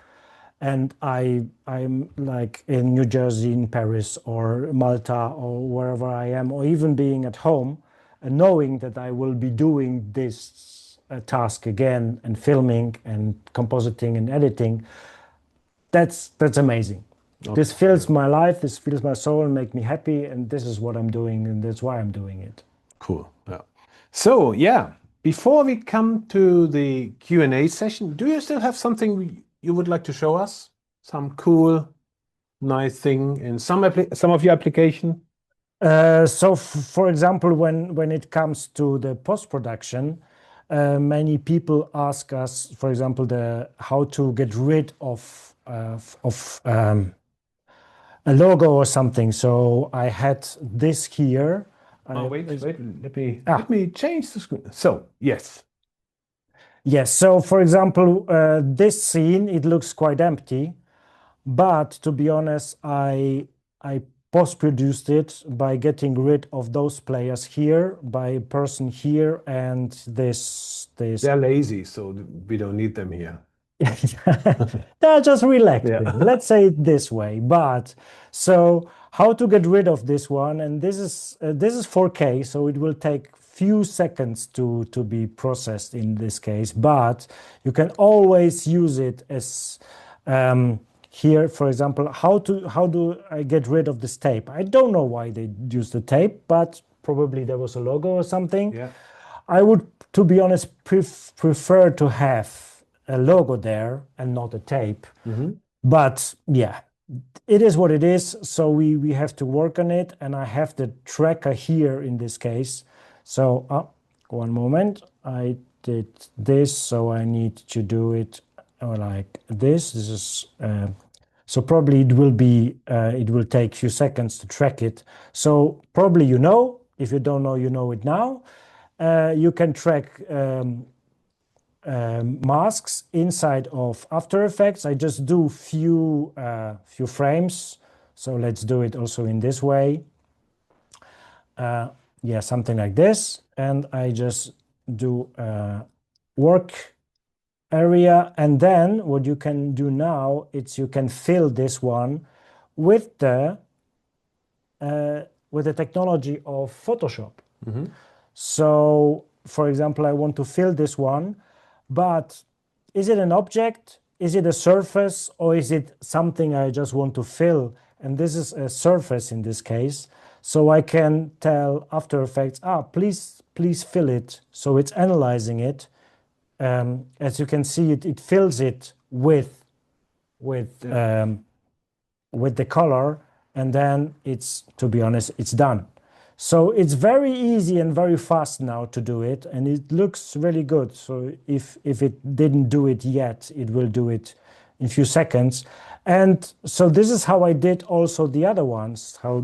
B: and I'm like in New Jersey, in Paris or Malta or wherever I am, or even being at home and knowing that I will be doing this task again and filming and compositing and editing, that's amazing. This fills my life, this fills my soul and make me happy, and this is what I'm doing, and that's why I'm doing it.
A: Cool. Yeah. So yeah, before we come to the Q&A session, do you still have something you would like to show us? Some cool, nice thing in some of your application?
B: So for example, when it comes to the post-production, many people ask us, for example, how to get rid of a logo or something. So I had this here.
A: Oh, wait, let me change the screen. So, yes.
B: Yes. So for example, this scene, it looks quite empty, but to be honest, I post-produced it by getting rid of those players here, by a person here, and this.
A: They're lazy, so we don't need them here.
B: They're just relaxing.
A: Yeah.
B: Let's say it this way. But so how to get rid of this one? And this is 4K, so it will take few seconds to be processed in this case. But you can always use it as here, for example. How do I get rid of this tape? I don't know why they use the tape, but probably there was a logo or something.
A: Yeah.
B: I would, to be honest, prefer to have a logo there and not a tape. But yeah, it is what it is. So we have to work on it. And I have the tracker here in this case. So one moment, I did this. So I need to do it like this. This is so probably it will take a few seconds to track it. So probably if you don't know, you know it now. You can track masks inside of After Effects. I just do few frames. So let's do it also in this way. yeah, something like this, and I just do work area, and then what you can do now is you can fill this one with the technology of Photoshop. So, for example, I want to fill this one, but is it an object? Is it a surface, or is it something I just want to fill? And this is a surface in this case. So I can tell After Effects, please fill it. So it's analyzing it. As you can see, it fills it with the color, and then it's, to be honest, it's done. So it's very easy and very fast now to do it, and it looks really good. So if it didn't do it yet, it will do it in a few seconds. And so this is how I did also the other ones, how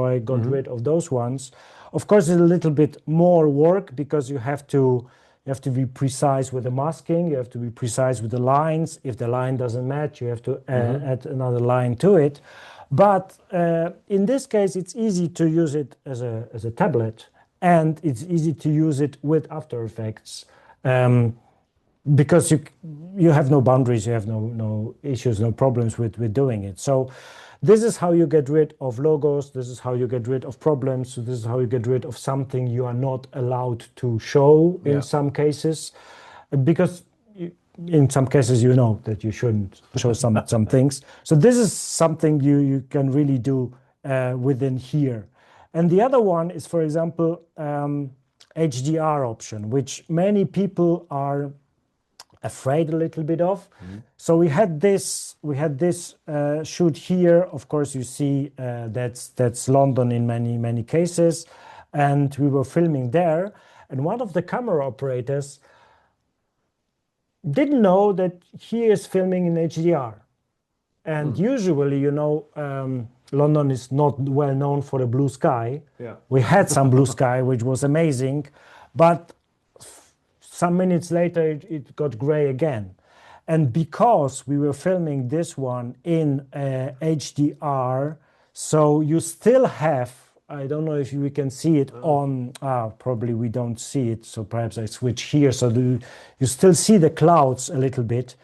B: I got rid of those ones. Of course, it's a little bit more work because you have to be precise with the masking, you have to be precise with the lines. If the line doesn't match, you have to add another line to it. But in this case, it's easy to use it as a tablet, and it's easy to use it with After Effects because you have no boundaries, you have no issues, no problems with doing it. So this is how you get rid of logos. This is how you get rid of problems. So this is how you get rid of something you are not allowed to show in some cases, because in some cases, you know that you shouldn't show some things. So this is something you can really do within here. And the other one is, for example, HDR option, which many people are afraid a little bit of. So we had this shoot here. Of course, you see that's London in many cases, and we were filming there. And one of the camera operators didn't know that he is filming in HDR. And usually, you know, London is not well known for the blue sky.
A: Yeah.
B: We had some blue sky, which was amazing, but some minutes later it got gray again. And because we were filming this one in HDR, so you still have, I don't know if we can see it on, probably we don't see it, so perhaps I switch here, so you still see the clouds a little bit.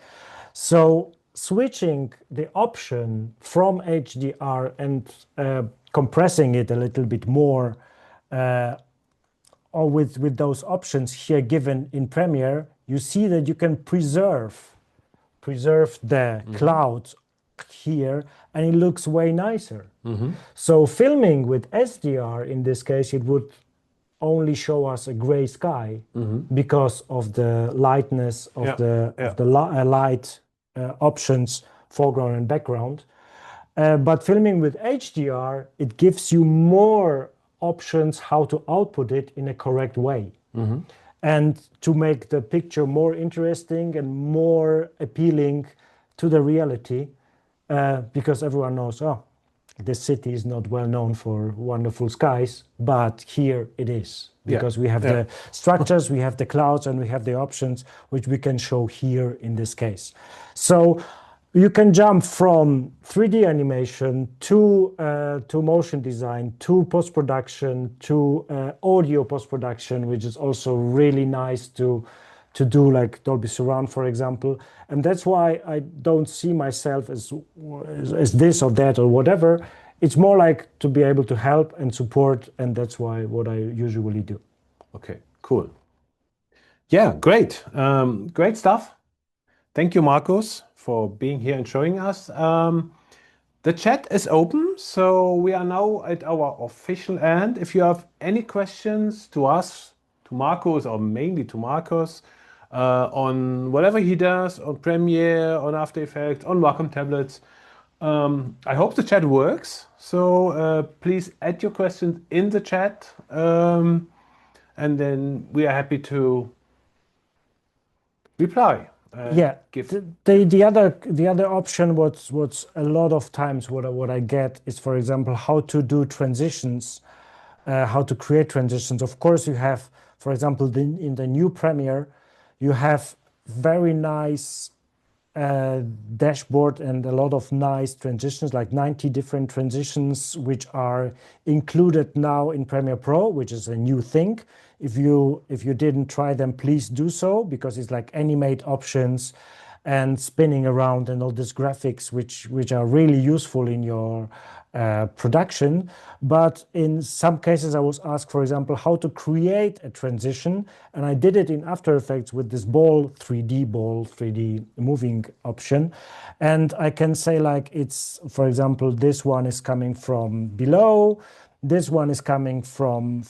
B: So switching the option from HDR and compressing it a little bit more, or with those options here given in Premiere, you see that you can preserve the clouds here, and it looks way nicer. So filming with SDR, in this case, it would only show us a gray sky because of the lightness of the light options, foreground and background. But filming with HDR, it gives you more options how to output it in a correct way. And to make the picture more interesting and more appealing to the reality, because everyone knows, this city is not well known for wonderful skies, but here it is, because we have the structures, we have the clouds, and we have the options which we can show here in this case. So you can jump from 3D animation to motion design, to post-production, to audio post-production, which is also really nice to do, like Dolby Surround, for example. And that's why I don't see myself as this or that or whatever. It's more like to be able to help and support, and that's what I usually do.
A: Okay, cool. Yeah, great. Great stuff. Thank you, Markus, for being here and showing us. The chat is open, so we are now at our official end. If you have any questions to us, to Markus, or mainly to Markus, on whatever he does, on Premiere, on After Effects, on Wacom tablets, I hope the chat works. So please add your questions in the chat, and then we are happy to reply.
B: The other option, what's a lot of times what I get is, for example, how to do transitions, how to create transitions. Of course, you have, for example, in the new Premiere, you have very nice dashboard and a lot of nice transitions, like 90 different transitions, which are included now in Premiere Pro, which is a new thing. If you didn't try them, please do so, because it's like animate options and spinning around and all these graphics, which are really useful in your production. But in some cases, I was asked, for example, how to create a transition, and I did it in After Effects with this ball 3D moving option. And I can say, like, it's, for example, this one is coming from below, this one is coming from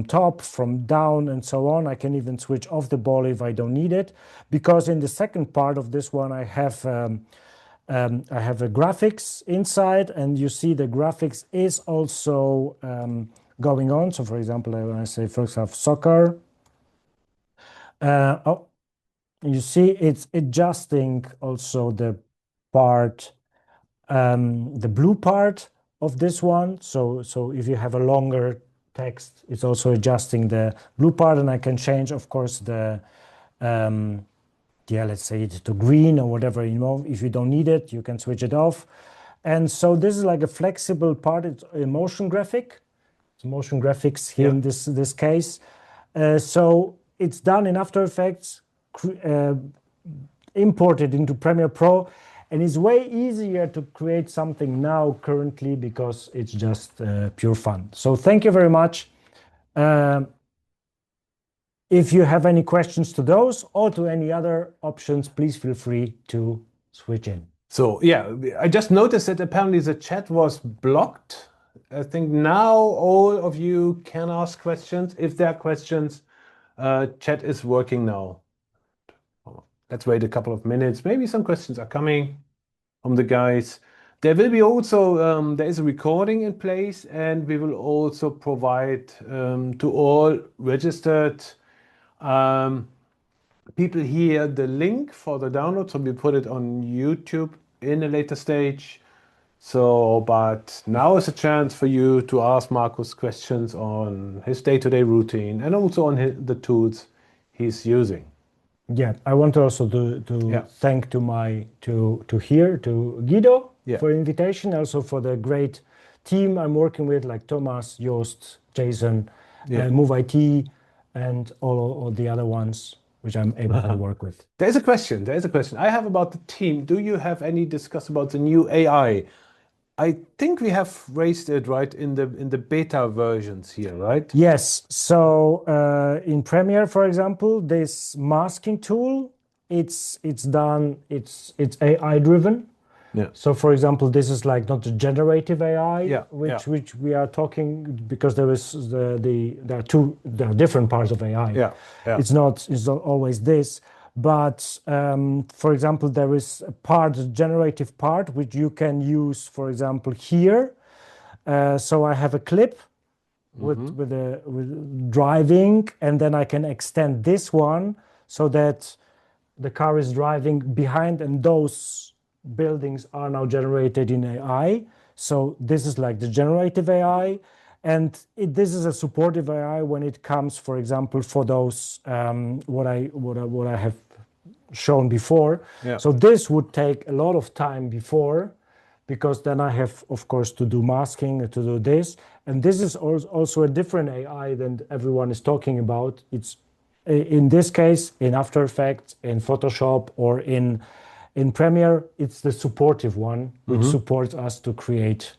B: top, from down, and so on. I can even switch off the ball if I don't need it, because in the second part of this one I have a graphics inside, and you see the graphics is also going on. So, for example, when I say first half soccer, you see it's adjusting also the part, the blue part of this one. So if you have a longer text, it's also adjusting the blue part, and I can change, of course, the let's say it to green or whatever, if you don't need it, you can switch it off. And so this is like a flexible part. It's a motion graphic. It's motion graphics here in this case. So it's done in After Effects, imported into Premiere Pro, and it's way easier to create something now currently because it's just pure fun. So thank you very much. If you have any questions to those or to any other options, please feel free to switch in.
A: So yeah, I just noticed that apparently the chat was blocked. I think now all of you can ask questions. If there are questions, chat is working now. Let's wait a couple of minutes. Maybe some questions are coming from the guys. There will be also, there is a recording in place, and we will also provide to all registered people here the link for the download. So we put it on YouTube in a later stage. So, but now is a chance for you to ask Markus questions on his day-to-day routine and also on the tools he's using.
B: Yeah, I want to also thank to Guido for invitation, also for the great team I'm working with, like Thomas, Joost, Jason, Move IT, and all the other ones which I'm able to work with.
A: There's a question I have about the team. Do you have any discuss about the new AI? I think we have raised it right in the beta versions here, right?
B: Yes. So in Premiere, for example, this masking tool, it's AI driven.
A: Yeah.
B: So, for example, this is like not the generative AI, which we are talking, because there are different parts of AI.
A: Yeah.
B: It's not always this. But for example, there is a part, the generative part, which you can use, for example, here. So I have a clip with driving, and then I can extend this one so that the car is driving behind, and those buildings are now generated in AI. So this is like the generative AI. And this is a supportive AI when it comes, for example, for those what I have shown before.
A: Yeah.
B: So this would take a lot of time before, because then I have, of course, to do masking, to do this. And this is also a different AI than everyone is talking about. It's in this case in After Effects, in Photoshop, or in Premiere. It's the supportive one, which supports us to create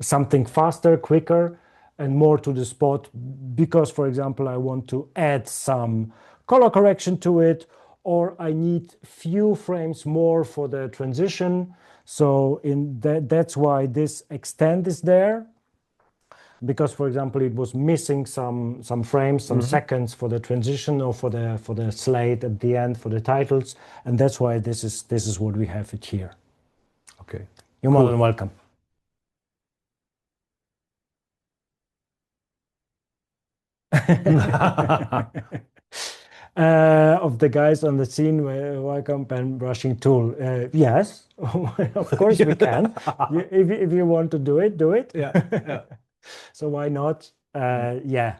B: something faster, quicker, and more to the spot. Because, for example, I want to add some color correction to it, or I need few frames more for the transition. So that's why this extend is there. Because, for example, it was missing some frames, some seconds for the transition, or for the slate at the end for the titles, and that's why this is what we have it here.
A: Okay,
B: you're more than welcome. Of the guys on the scene, Wacom pen brushing tool. Yes, of course we can. If you want to do it, do it.
A: Yeah.
B: So why not? Yeah.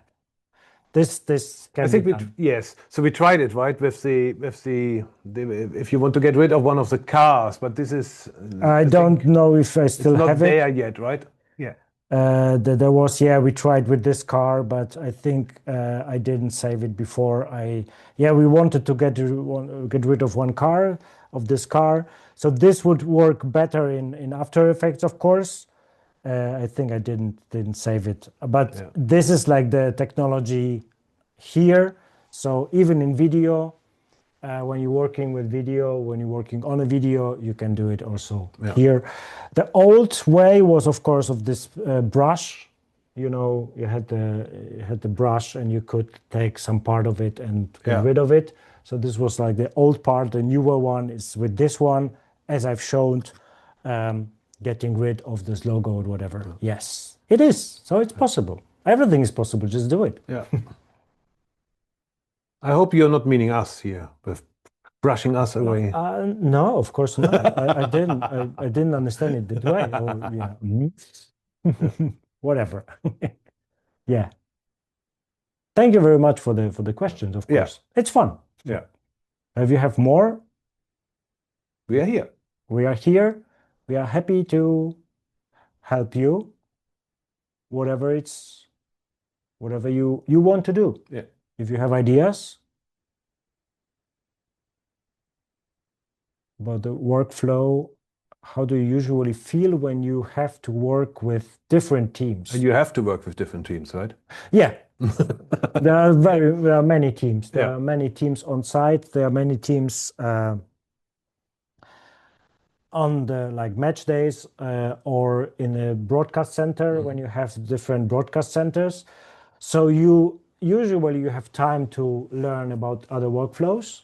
B: This
A: I
B: can
A: think
B: be
A: we
B: done.
A: yes. So we tried it, right, with if you want to get rid of one of the cars, but this is
B: I don't know if I
A: it's
B: still
A: not
B: have
A: there
B: it.
A: yet, right? Yeah.
B: There was, yeah, we tried with this car, but I think I didn't save it before. Yeah, we wanted to get rid of one car, of this car. So this would work better in After Effects, of course. I think I didn't save it, but
A: Yeah.
B: this is like the technology here. So even in video, when you're working with video, when you're working on a video, you can do it also
A: Yeah.
B: here. The old way was, of course, of this brush. You know, you had the brush, and you could take some part of it and get
A: Yeah.
B: rid of it. So this was like the old part. The newer one is with this one, as I've shown, getting rid of this logo or whatever. Yes, it is. So it's possible. Everything is possible. Just do it.
A: Yeah. I hope you're not meaning us here with brushing us away.
B: No, of course not. I didn't understand it that way. Or, yeah. Whatever. Yeah. Thank you very much for the questions, of
A: Yeah.
B: course. It's fun.
A: Yeah.
B: If you have more,
A: We are here.
B: we are here. We are happy to help you, whatever you want to do.
A: Yeah.
B: If you have ideas about the workflow, how do you usually feel when you have to work with different teams?
A: And you have to work with different teams, right?
B: Yeah. There are many teams. There
A: Yeah.
B: are many teams on site. There are many teams on the like match days or in a broadcast center when you have different broadcast centers. So you have time to learn about other workflows,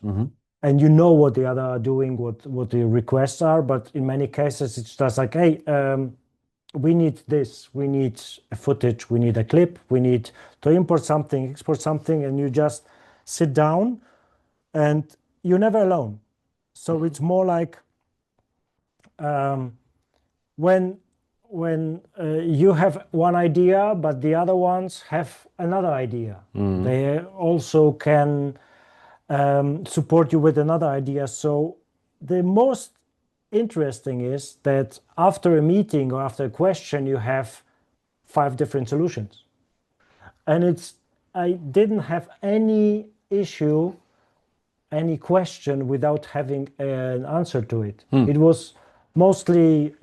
B: and you know what the other are doing, what the requests are. But in many cases, it's just like, hey, we need this, we need a footage, we need a clip, we need to import something, export something, and you just sit down, and you're never alone. So it's more like when you have one idea, but the other ones have another idea. They also can support you with another idea. So the most interesting is that after a meeting or after a question, you have 5 different solutions. And I didn't have any issue, any question without having an answer to it. It was mostly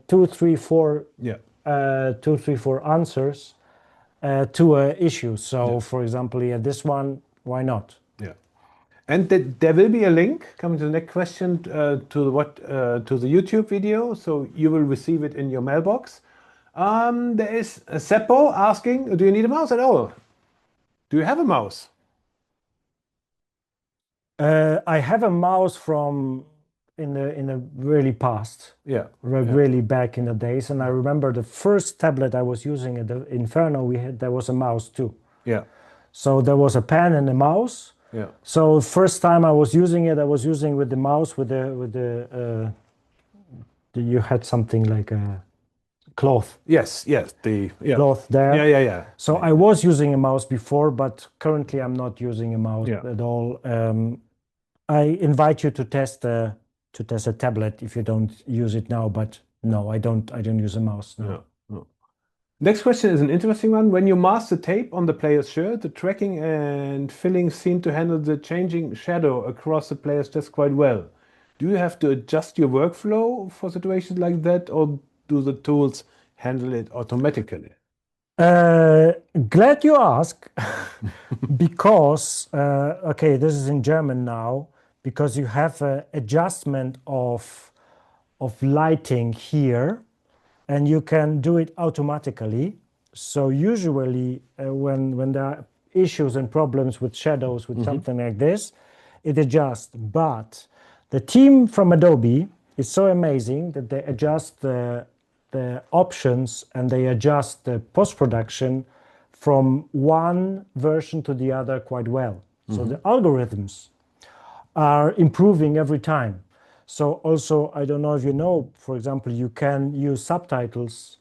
B: 2, 3, 4
A: Yeah.
B: 2, 3, 4 answers to an issue. So, for example, yeah, this one, why not?
A: Yeah. And there will be a link coming to the next question to the YouTube video, so you will receive it in your mailbox. There is a Seppo asking, do you need a mouse at all? Do you have a mouse?
B: I have a mouse from in the really past,
A: Yeah.
B: really back in the days, and I remember the first tablet I was using at the Inferno. There was a mouse too.
A: Yeah.
B: So there was a pen and a mouse.
A: Yeah.
B: So first time I was using it, I was using with the mouse you had something like a cloth.
A: Yes.
B: Cloth there.
A: Yeah.
B: So I was using a mouse before, but currently I'm not using a mouse
A: Yeah.
B: at all. I invite you to test a tablet if you don't use it now, but no, I don't use a mouse now.
A: No. Next question is an interesting one. When you mask the tape on the player's shirt, the tracking and filling seem to handle the changing shadow across the player's chest quite well. Do you have to adjust your workflow for situations like that, or do the tools handle it automatically?
B: Glad you ask, because okay, this is in German now, because you have an adjustment of lighting here, and you can do it automatically. So usually when there are issues and problems with shadows with something like this, it adjusts. But the team from Adobe is so amazing that they adjust the options, and they adjust the post-production from one version to the other quite well. So the algorithms are improving every time. So also, I don't know if you know, for example, you can use subtitles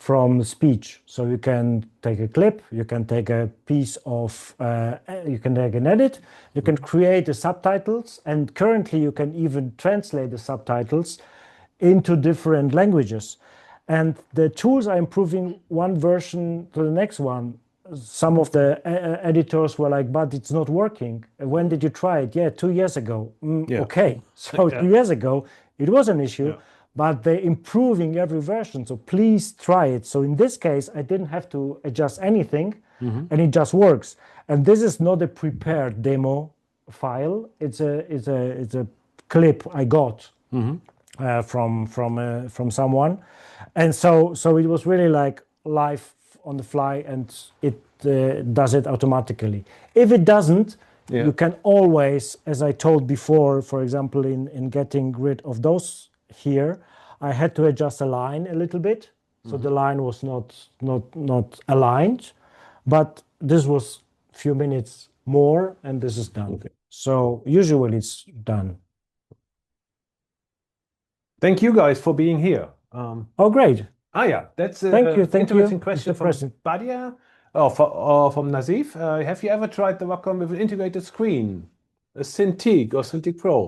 B: from speech. So you can take a clip, you can take a piece of, you can take an edit, you can create the subtitles, and currently you can even translate the subtitles into different languages. And the tools are improving one version to the next one. Some of the editors were like, but it's not working. When did you try it? Yeah, 2 years ago. Okay, so 2 years ago, it was an issue, but they're improving every version. So please try it. So in this case, I didn't have to adjust anything, and it just works. And this is not a prepared demo file. It's a clip I got from someone, and so it was really like live on the fly, and it does it automatically. If it doesn't, you can always, as I told before, for example, in getting rid of those here, I had to adjust a line a little bit, so the line was not aligned, but this was a few minutes more, and this is done. So usually it's done.
A: Thank you guys for being here.
B: Oh, great.
A: Yeah, that's
B: Thank you.
A: interesting question from Badia. From Nazif. Have you ever tried the Wacom with an integrated screen, a Cintiq or Cintiq Pro?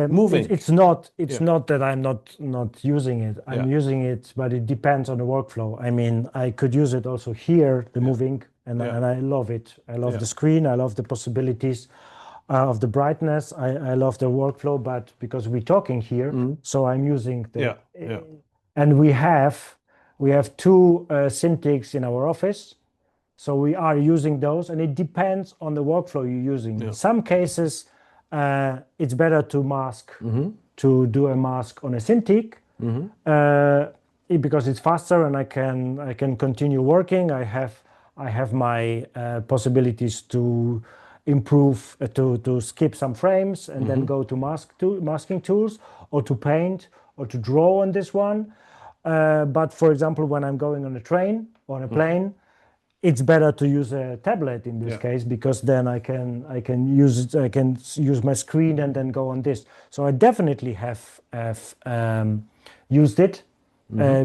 B: Moving. It's not that I'm not using it. I'm using it, but it depends on the workflow. I mean, I could use it also here, the moving, and I love it. I love the screen. I love the possibilities of the brightness. I love the workflow, but because we're talking here, so I'm using the. And we have 2 Cintiqs in our office, so we are using those, and it depends on the workflow you're using. In some cases, it's better to mask, to do a mask on a Cintiq, because it's faster and I can continue working. I have my possibilities to improve, to skip some frames and then go to masking tools, or to paint, or to draw on this one. But for example, when I'm going on a train or on a plane, it's better to use a tablet in this case, because then I can use my screen and then go on this. So I definitely have used it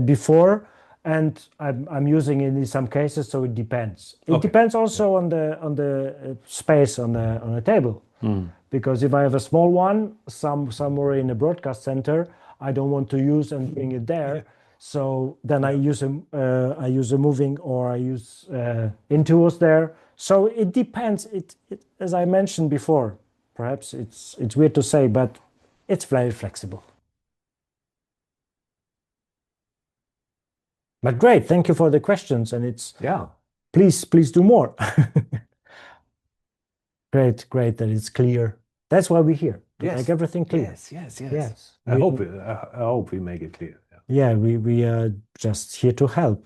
B: before, and I'm using it in some cases. So it depends. It depends also on the space on the table, because if I have a small one somewhere in a broadcast center, I don't want to use and bring it there. So then I use a moving, or I use Intuos there. So it depends. It as I mentioned before, perhaps it's weird to say, but it's very flexible. But great, thank you for the questions, and it's please do more. Great that it's clear. That's why we're here, to make everything clear.
A: Yes. I hope we make it clear.
B: Yeah, we are just here to help.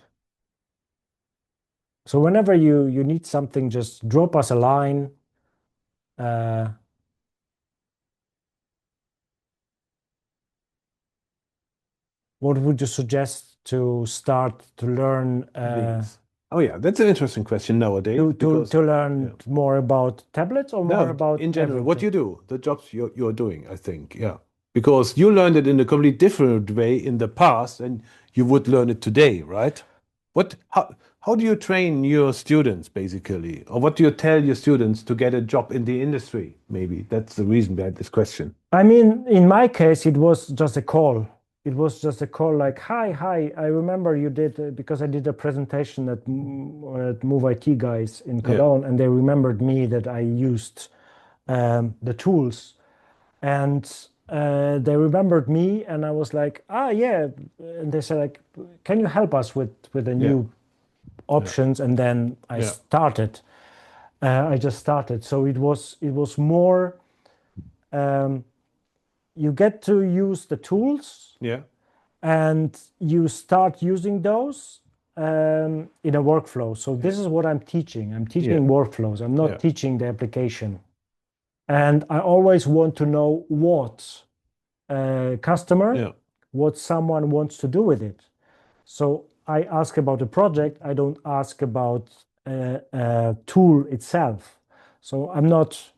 B: So whenever you need something, just drop us a line. What would you suggest to start to learn?
A: Oh yeah, that's an interesting question nowadays.
B: To learn more about tablets, or more about
A: in general, what you do, the jobs you're doing, I think, because you learned it in a completely different way in the past, and you would learn it today, right? How do you train your students, basically, or what do you tell your students to get a job in the industry? Maybe that's the reason behind this question.
B: I mean, in my case, it was just a call. It was just a call like, hi, I remember you did, because I did a presentation at Move IT guys in Cologne, and they remembered me that I used the tools, and they remembered me, and I was like, yeah, and they said like, can you help us with the new options? And then I started. I just started. So it was more. You get to use the tools, and you start using those in a workflow. So this is what I'm teaching. I'm teaching workflows. I'm not teaching the application. And I always want to know what customer, what someone wants to do with it. So I ask about the project. I don't ask about tool itself. So I'm not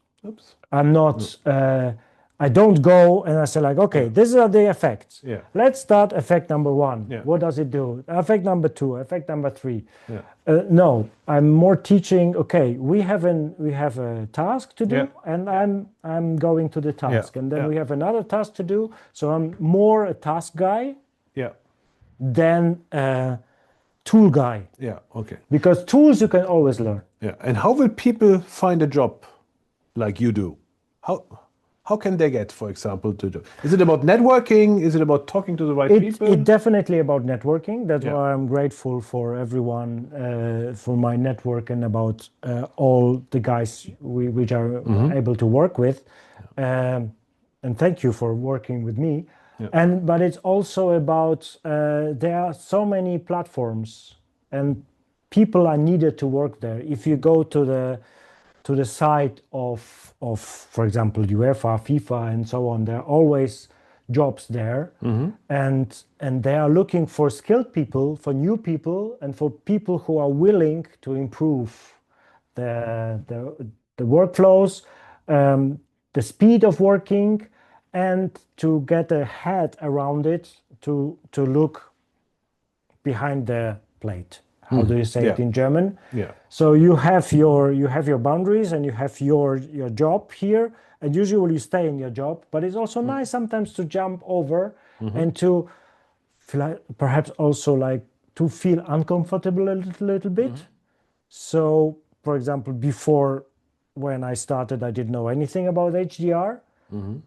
B: I don't go and I say like, okay, these are the effects.
A: Yeah.
B: Let's start effect number 1.
A: Yeah.
B: What does it do? Effect number 2, effect number 3.
A: Yeah.
B: No, I'm more teaching. Okay, we have a task to do,
A: Yeah.
B: and I'm going to the task, and then
A: Yeah.
B: we have another task to do. So I'm more a task guy
A: Yeah.
B: than a tool guy,
A: Yeah. Okay.
B: because tools you can always learn.
A: Yeah. And how will people find a job like you do? How can they get, for example, to do? Is it about networking? Is it about talking to the right people?
B: It's definitely about networking. That's
A: Yeah.
B: why I'm grateful for everyone, for my network, and about all the guys which are able to work with. And thank you for working with me.
A: Yeah.
B: But it's also about there are so many platforms and people are needed to work there. If you go to the site of for example UEFA, FIFA, and so on, there are always jobs there, and they are looking for skilled people, for new people, and for people who are willing to improve the workflows, the speed of working, and to get a head around it, to look behind the plate. How do you say it in German?
A: Yeah.
B: So you have your boundaries, and you have your job here, and usually you stay in your job. But it's also nice sometimes to jump over and to perhaps also like to feel uncomfortable a little bit. So, for example, before, when I started, I didn't know anything about HDR,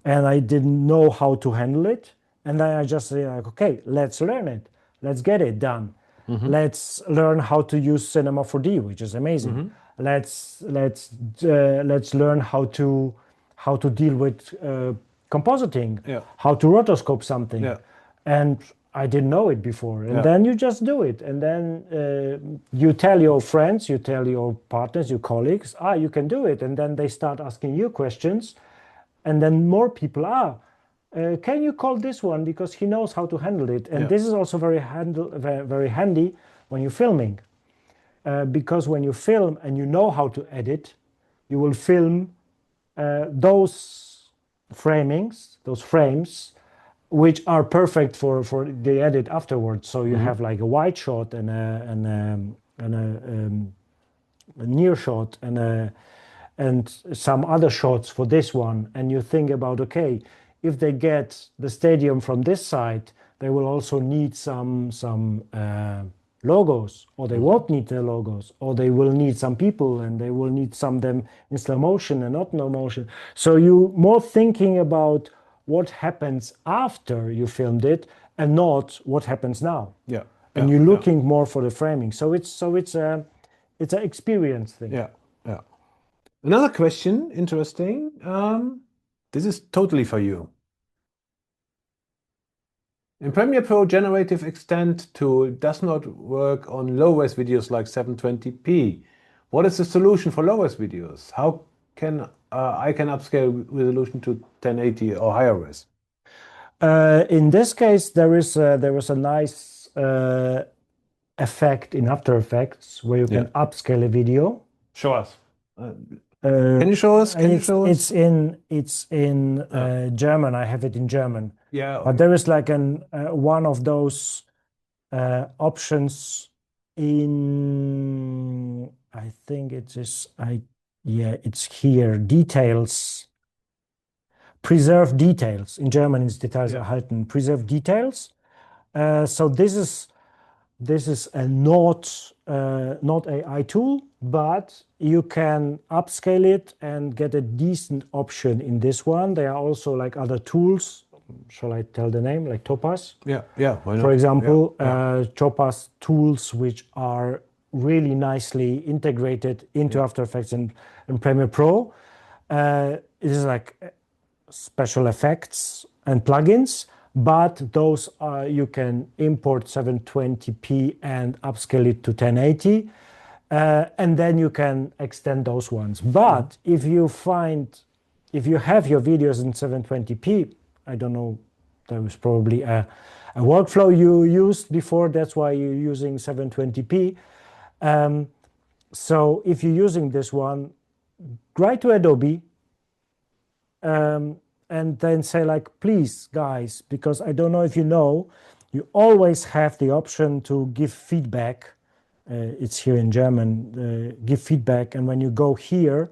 B: and I didn't know how to handle it. And then I just say like, okay, let's learn it. Let's get it done. Let's learn how to use Cinema 4D, which is amazing. Let's learn how to deal with compositing,
A: Yeah.
B: how to rotoscope something.
A: Yeah.
B: And I didn't know it before. And
A: Yeah.
B: then you just do it. And then you tell your friends, you tell your partners, your colleagues, you can do it. And then they start asking you questions. And then more people can you call this one, because he knows how to handle it. And this is also very handy when you're filming, because when you film and you know how to edit, you will film those those frames, which are perfect for the edit afterwards. So you have like a wide shot and a near shot and some other shots for this one. And you think about, okay, if they get the stadium from this side, they will also need some logos, or they won't need the logos, or they will need some people, and they will need some of them in slow motion and not no motion. So you more thinking about what happens after you filmed it, and not what happens now.
A: Yeah.
B: And you're looking more for the framing. So it's an experience thing.
A: Yeah. Yeah. Another question, interesting. This is totally for you. In Premiere Pro, Generative Extend tool does not work on low-res videos like 720p. What is the solution for low-res videos? How can I can upscale resolution to 1080 or higher res?
B: In this case, there is a nice effect in After Effects where you can upscale a video.
A: Show us. Can you show us? Can you show us?
B: It's in German. I have it in German.
A: Yeah.
B: But there is like one of those options in, I think it is, it's here, details, preserve details. In German it's Details erhalten, preserve details. So this is a not AI tool, but you can upscale it and get a decent option in this one. There are also like other tools. Shall I tell the name? Like Topaz?
A: Yeah, yeah. Why not?
B: For example, Topaz tools which are really nicely integrated into After Effects and Premiere Pro. It is like special effects and plugins, but those are, you can import 720p and upscale it to 1080, and then you can extend those ones. But if you have your videos in 720p, I don't know, there was probably a workflow you used before, that's why you're using 720p. So if you're using this one, write to Adobe, and then say like, please guys, because I don't know if you know, you always have the option to give feedback. It's here in German, give feedback. And when you go here,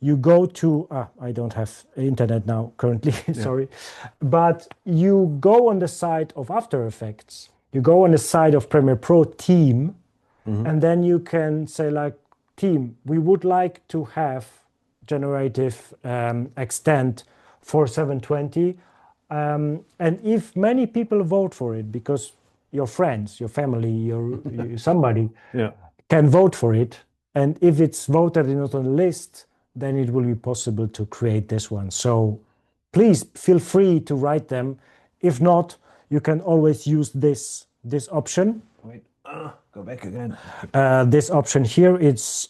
B: you go to, I don't have internet now currently, sorry, but you go on the side of After Effects, you go on the side of Premiere Pro team, and then you can say like, team, we would like to have generative extent for 720. And if many people vote for it, because your friends, your family, somebody can vote for it, and if it's voted and not on the list, then it will be possible to create this one. So please feel free to write them. If not, you can always use this option.
A: Wait, go back again.
B: This option here, it's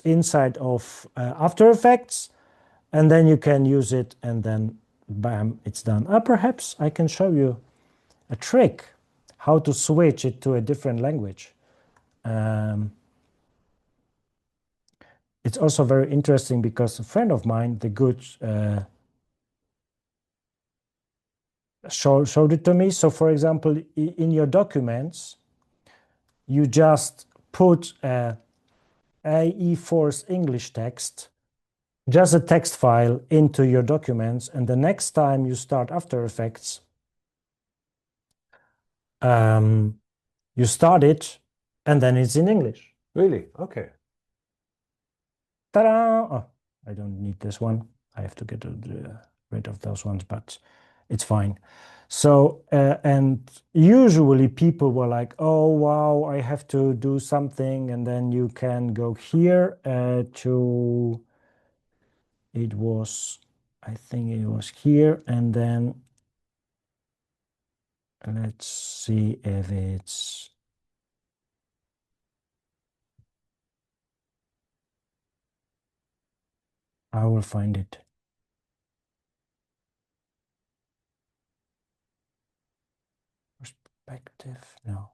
B: inside of After Effects, and then you can use it, and then bam, it's done. Perhaps I can show you a trick how to switch it to a different language. It's also very interesting because a friend of mine, the good, showed it to me. So for example, in your documents, you just put AE Force English text, just a text file into your documents, and the next time you start After Effects, you start it, and then it's in English.
A: Really? Okay.
B: Ta-da! Oh, I don't need this one. I have to get rid of those ones, but it's fine. So, and usually people were like, oh, wow, I have to do something. And then you can go here to, it was, I think it was here. And then let's see if it's, I will find it. Perspective, no.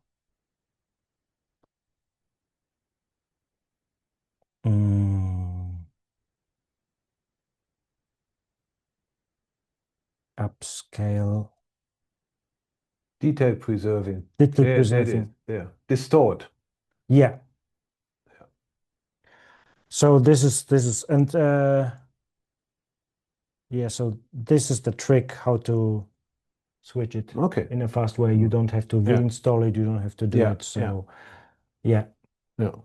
B: Upscale.
A: Detail preserving.
B: Detail
A: There it
B: preserving.
A: is. Yeah. Distort.
B: Yeah. So this is, and yeah, so this is the trick how to switch it in a fast way. You don't have to reinstall it. You don't have to do it. So yeah.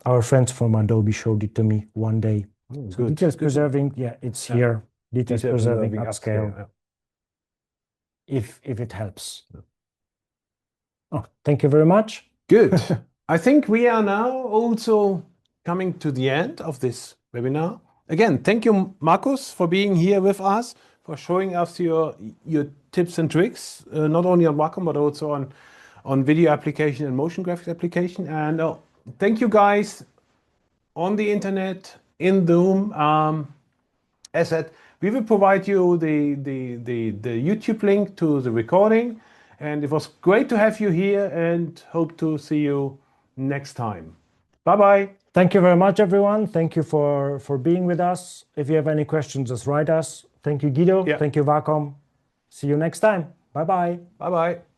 B: Our friends from Adobe showed it to me one day. So details preserving, it's here. Details preserving upscale. If it helps. Oh, thank you very much.
A: Good. I think we are now also coming to the end of this webinar. Again, thank you, Markus, for being here with us, for showing us your tips and tricks, not only on Wacom, but also on video application and motion graphics application. And thank you guys on the internet, in Zoom. As said, we will provide you the YouTube link to the recording. And it was great to have you here, and hope to see you next time. Bye-bye.
B: Thank you very much, everyone. Thank you for being with us. If you have any questions, just write us. Thank you, Guido. Thank you, Wacom. See you next time. Bye-bye.
A: Bye-bye.